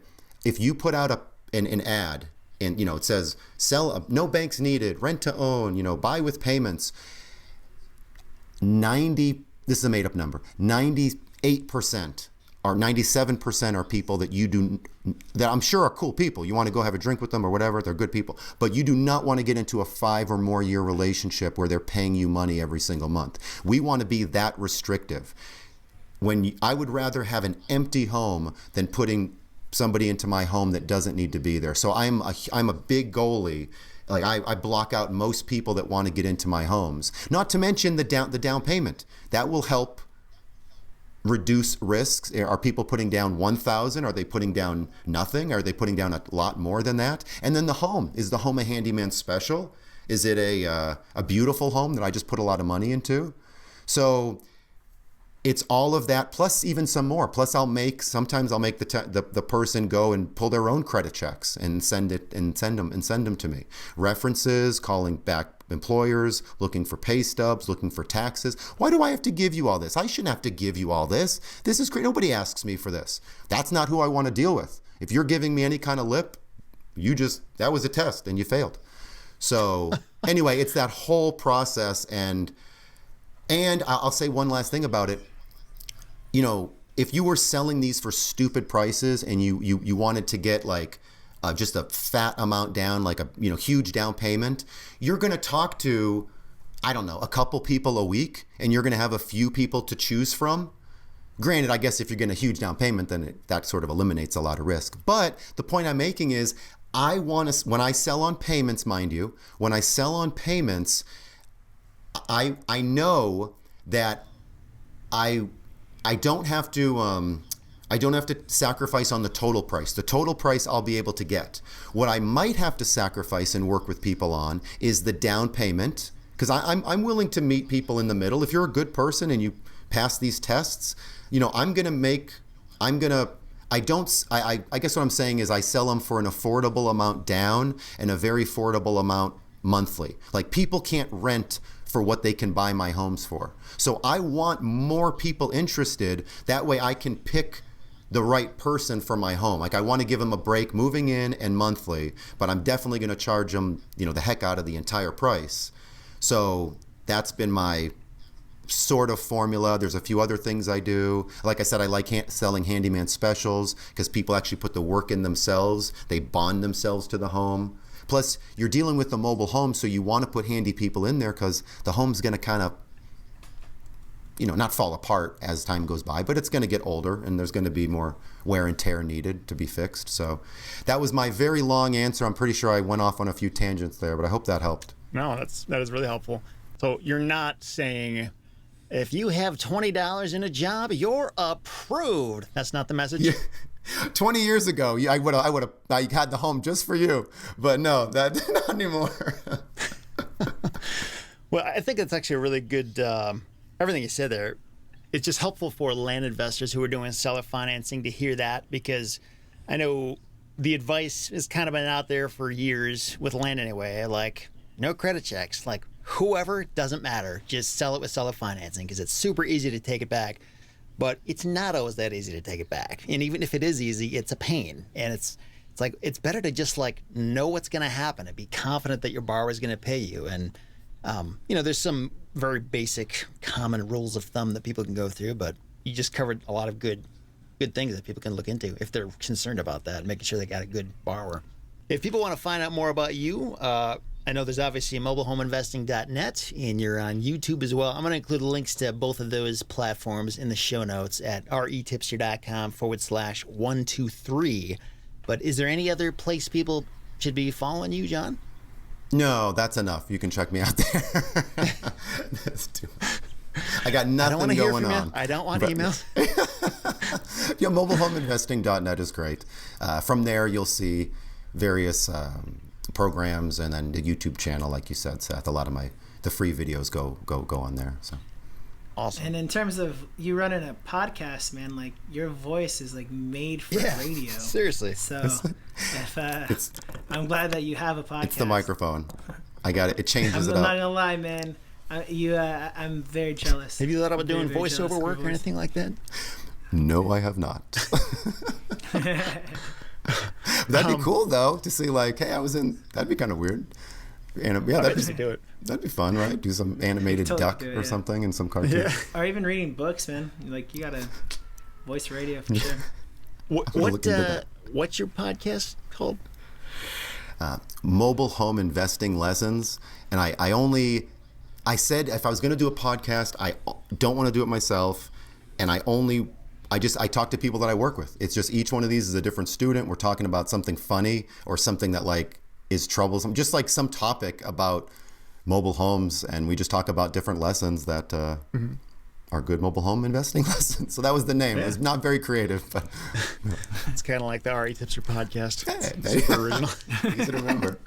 if you put out an ad, and it says no banks needed, rent to own, buy with payments, this is a made up number, 98% or 97% are people that I'm sure are cool people. You want to go have a drink with them or whatever, they're good people. But you do not want to get into a 5 or more year relationship where they're paying you money every single month. We want to be that restrictive. I would rather have an empty home than putting somebody into my home that doesn't need to be there. So I'm a big goalie. Like I block out most people that want to get into my homes. Not to mention the down payment. That will help reduce risks. Are people putting down 1,000? Are they putting down nothing? Are they putting down a lot more than that? And then the home. Is the home a handyman special? Is it a beautiful home that I just put a lot of money into? So it's all of that, plus even some more. Plus sometimes I'll make the person go and pull their own credit checks and send them to me. References, calling back employers, looking for pay stubs, looking for taxes. Why do I have to give you all this? I shouldn't have to give you all this. This is great. Nobody asks me for this. That's not who I want to deal with. If you're giving me any kind of lip, that was a test and you failed. So anyway, it's that whole process. And I'll say one last thing about it. If you were selling these for stupid prices and you wanted to get like just a fat amount down, like a huge down payment, you're going to talk to, I don't know, a couple people a week, and you're going to have a few people to choose from. Granted, I guess if you're getting a huge down payment, then that sort of eliminates a lot of risk. But the point I'm making is when I sell on payments, mind you, when I sell on payments, I know that I don't have to sacrifice on the total price. The total price I'll be able to get. What I might have to sacrifice and work with people on is the down payment, because I'm willing to meet people in the middle. If you're a good person and you pass these tests, I guess what I'm saying is I sell them for an affordable amount down and a very affordable amount monthly. Like people can't rent for what they can buy my homes for. So I want more people interested. That way I can pick the right person for my home. Like I want to give them a break moving in and monthly, but I'm definitely going to charge them, the heck out of the entire price. So that's been my sort of formula. There's a few other things I do. Like I said, I like selling handyman specials because people actually put the work in themselves. They bond themselves to the home. Plus, you're dealing with the mobile home, so you want to put handy people in there because the home's going to kind of, not fall apart as time goes by, but it's going to get older and there's going to be more wear and tear needed to be fixed. So that was my very long answer. I'm pretty sure I went off on a few tangents there, but I hope that helped. No, that is really helpful. So you're not saying if you have $20 in a job, you're approved. That's not the message. Yeah. 20 years ago, I had the home just for you, but no, that not anymore. Well, I think that's actually a really good, everything you said there. It's just helpful for land investors who are doing seller financing to hear that, because I know the advice has kind of been out there for years with land anyway, like no credit checks, like whoever, doesn't matter, just sell it with seller financing because it's super easy to take it back. But it's not always that easy to take it back. And even if it is easy, it's a pain. And it's like, it's better to just like know what's going to happen and be confident that your borrower is going to pay you. And, there's some very basic common rules of thumb that people can go through, but you just covered a lot of good things that people can look into if they're concerned about that, making sure they got a good borrower. If people want to find out more about you, I know there's obviously mobileHomeInvesting.net, and you're on YouTube as well. I'm going to include links to both of those platforms in the show notes at REtipster.com/123. But is there any other place people should be following you, John? No, that's enough. You can check me out there. That's too much. I got nothing going on. I don't want emails. Yeah, mobilehomeinvesting.net is great. From there, you'll see various programs, and then the YouTube channel, like you said, Seth. A lot of the free videos go on there. So awesome. And in terms of you running a podcast, man, like your voice is like made for radio. Seriously. So I'm glad that you have a podcast. It's the microphone. I got it. It changes it up. I'm not gonna lie, man. I'm very jealous. Have you thought about doing voiceover work or anything like that? No, I have not. That'd be cool though to see, like, hey, I was in. That'd be kind of weird. And yeah, that'd be fun, right? Do some animated duck or something in some cartoon. Yeah. Or even reading books, man. Like you gotta voice radio for sure. What's your podcast called? Mobile Home Investing Lessons. And I said if I was going to do a podcast, I don't want to do it myself. And I talk to people that I work with. It's just each one of these is a different student. We're talking about something funny or something that like is troublesome, just like some topic about mobile homes. And we just talk about different lessons that are good mobile home investing lessons. So that was the name. Yeah. It was not very creative, but it's kind of like the REtipster podcast. Hey, super original. Easy to remember.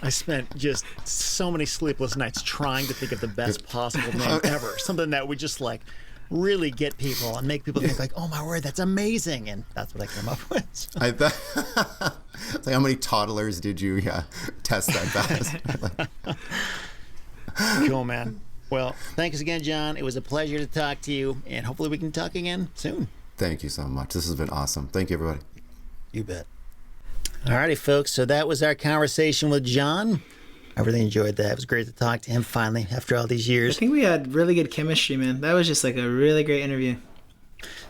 I spent just so many sleepless nights trying to think of the best possible name ever. Something that would just like really get people and make people think like, oh my word, that's amazing. And that's what I came up with. So. I thought, like, how many toddlers did you test that fast? Cool, man. Well, thanks again, John. It was a pleasure to talk to you, and hopefully we can talk again soon. Thank you so much. This has been awesome. Thank you, everybody. You bet. All righty, folks. So that was our conversation with John. I really enjoyed that. It was great to talk to him finally after all these years. I think we had really good chemistry, man. That was just like a really great interview.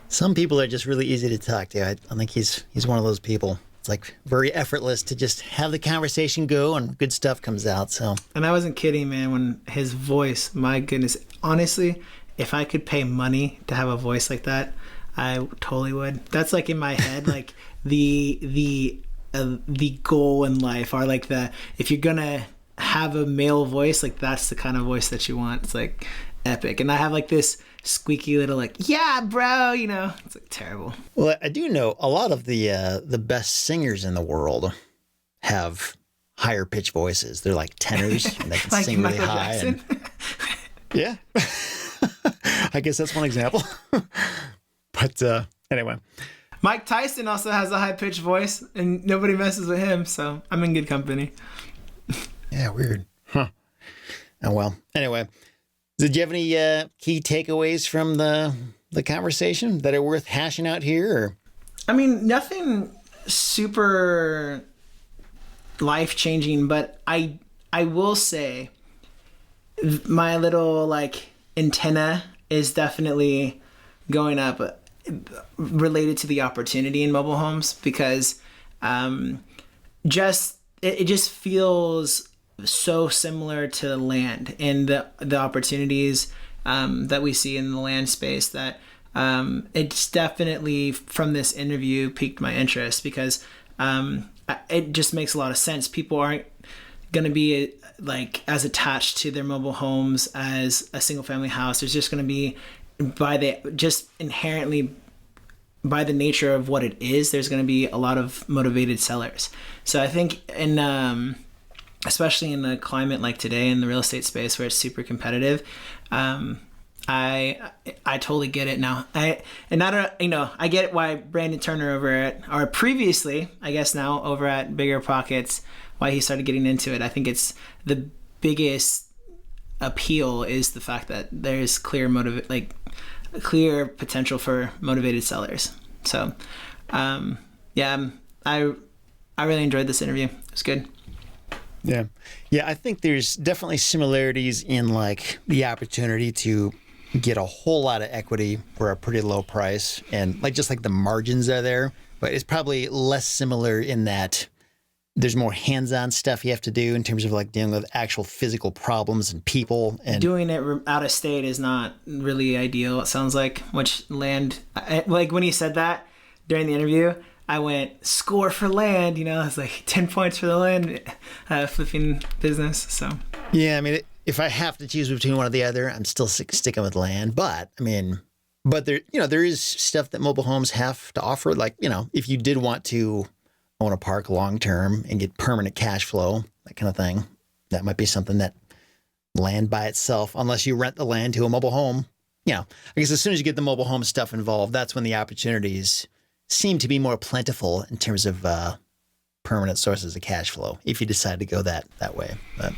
Some people are just really easy to talk to. I think he's one of those people. It's like very effortless to just have the conversation go and good stuff comes out. So. And I wasn't kidding, man, when his voice, my goodness, honestly, if I could pay money to have a voice like that, I totally would. That's like in my head, like the goal in life, or like if you're gonna have a male voice, like that's the kind of voice that you want. It's like epic. And I have like this squeaky little like, yeah, bro, it's like terrible. Well, I do know a lot of the best singers in the world have higher pitched voices. They're like tenors and they can like sing really Michael high. Jackson? Yeah. I guess that's one example. But anyway. Mike Tyson also has a high pitched voice and nobody messes with him. So I'm in good company. Yeah, weird. Huh. Oh, well. Anyway. Did you have any key takeaways from the conversation that are worth hashing out here? Or? I mean, nothing super life-changing, but I will say my little like antenna is definitely going up related to the opportunity in mobile homes, because it just feels so similar to land and the opportunities that we see in the land space, that it's definitely, from this interview, piqued my interest, because it just makes a lot of sense. People aren't going to be like as attached to their mobile homes as a single family house. There's just going to be, inherently by the nature of what it is, there's going to be a lot of motivated sellers. So I think especially in a climate like today in the real estate space where it's super competitive, I totally get it now. I get why Brandon Turner previously, I guess now over at Bigger Pockets, why he started getting into it. I think it's the biggest appeal is the fact that there's clear potential for motivated sellers. So, I really enjoyed this interview. It was good. Yeah. I think there's definitely similarities in like the opportunity to get a whole lot of equity for a pretty low price, and like just like the margins are there, but it's probably less similar in that there's more hands-on stuff you have to do in terms of like dealing with actual physical problems and people, and doing it out of state is not really ideal, it sounds like. Which land, like when he said that during the interview, I went score for land, it's like 10 points for the land flipping business. So yeah, I mean, if I have to choose between one or the other, I'm still sticking with land. But I mean, there is stuff that mobile homes have to offer. Like, if you did want to own a park long term and get permanent cash flow, that kind of thing, that might be something that land by itself, unless you rent the land to a mobile home. I guess as soon as you get the mobile home stuff involved, that's when the opportunities seem to be more plentiful in terms of permanent sources of cash flow, if you decide to go that way. But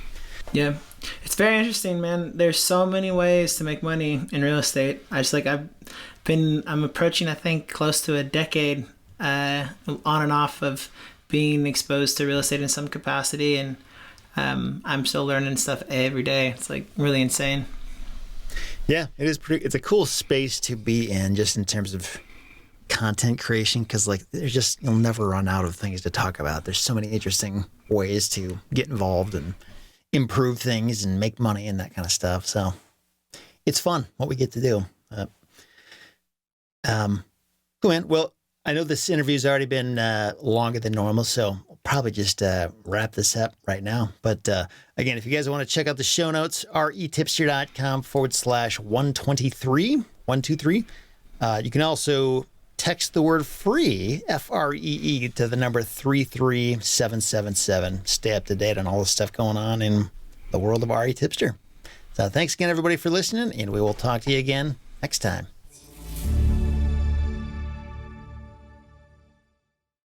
yeah, it's very interesting, man. There's so many ways to make money in real estate. I'm approaching, I think, close to a decade on and off of being exposed to real estate in some capacity, and I'm still learning stuff every day. It's like really insane. Yeah, it's a cool space to be in, just in terms of content creation, because like you'll never run out of things to talk about. There's so many interesting ways to get involved and improve things and make money and that kind of stuff. So it's fun what we get to do. Cool, man. Well, I know this interview's already been longer than normal, so we'll probably just wrap this up right now. But again, if you guys want to check out the show notes, retipster.com/123. You can also text the word free, FREE, to the number 33777. Stay up to date on all the stuff going on in the world of REtipster. So thanks again, everybody, for listening, and we will talk to you again next time.